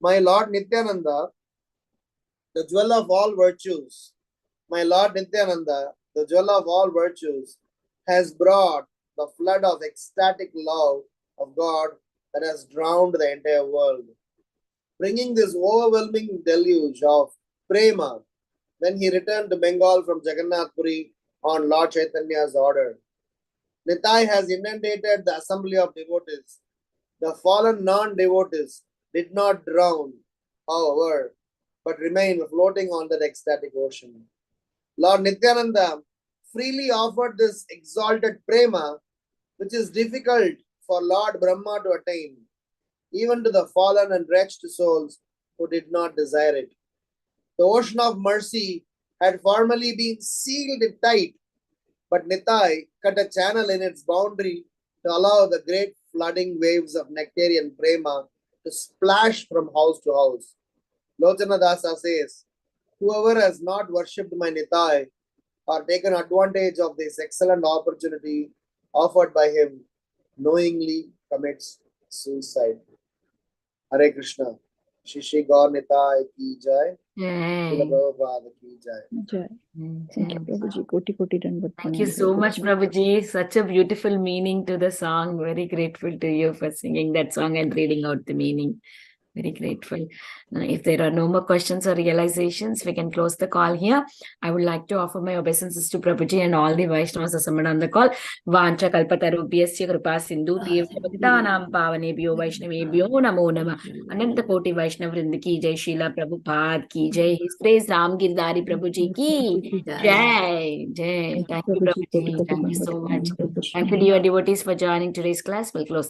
My Lord Nityananda, the jewel of all virtues, my Lord Nityananda, the jewel of all virtues, has brought the flood of ecstatic love of God that has drowned the entire world, bringing this overwhelming deluge of prema when he returned to Bengal from Jagannath Puri on Lord Chaitanya's order. Nitai has inundated the assembly of devotees. The fallen non-devotees did not drown, however, but remained floating on that ecstatic ocean. Lord Nityananda freely offered this exalted prema, which is difficult for Lord Brahma to attain. even to the fallen and wretched souls who did not desire it. The ocean of mercy had formerly been sealed tight, but Nitai cut a channel in its boundary to allow the great flooding waves of nectarian prema to splash from house to house. Lochana Dasa says, whoever has not worshipped my Nitai or taken advantage of this excellent opportunity offered by him knowingly commits suicide. Hare Krishna. Shishi Gaur Nitai ki jai. Srila Prabhupada ki jai. Jai. Thank you, Prabhuji. Koti Koti Dandavat Thank you Pranam. so much, Prabhuji. Such a beautiful meaning to the song. Very grateful to you for singing that song and reading out the meaning. Very grateful. If there are no more questions or realizations, we can close the call here. I would like to offer my obeisances to Prabhuji and all the Vaishnavas assembled on the call. Vancha kalpatarubhyasya kripa sindhu tirthapatanam pavanebhyo vaishnavebhyo namo namah. Ananta koti Vaishnav Vrinda ki jai, Srila Prabhupada ki jai. His praise Ramgiridhari Prabhuji ki jai. Jai. Thank you, Prabhuji. Thank you so much. Thank you, dear devotees, for joining today's class. We'll close.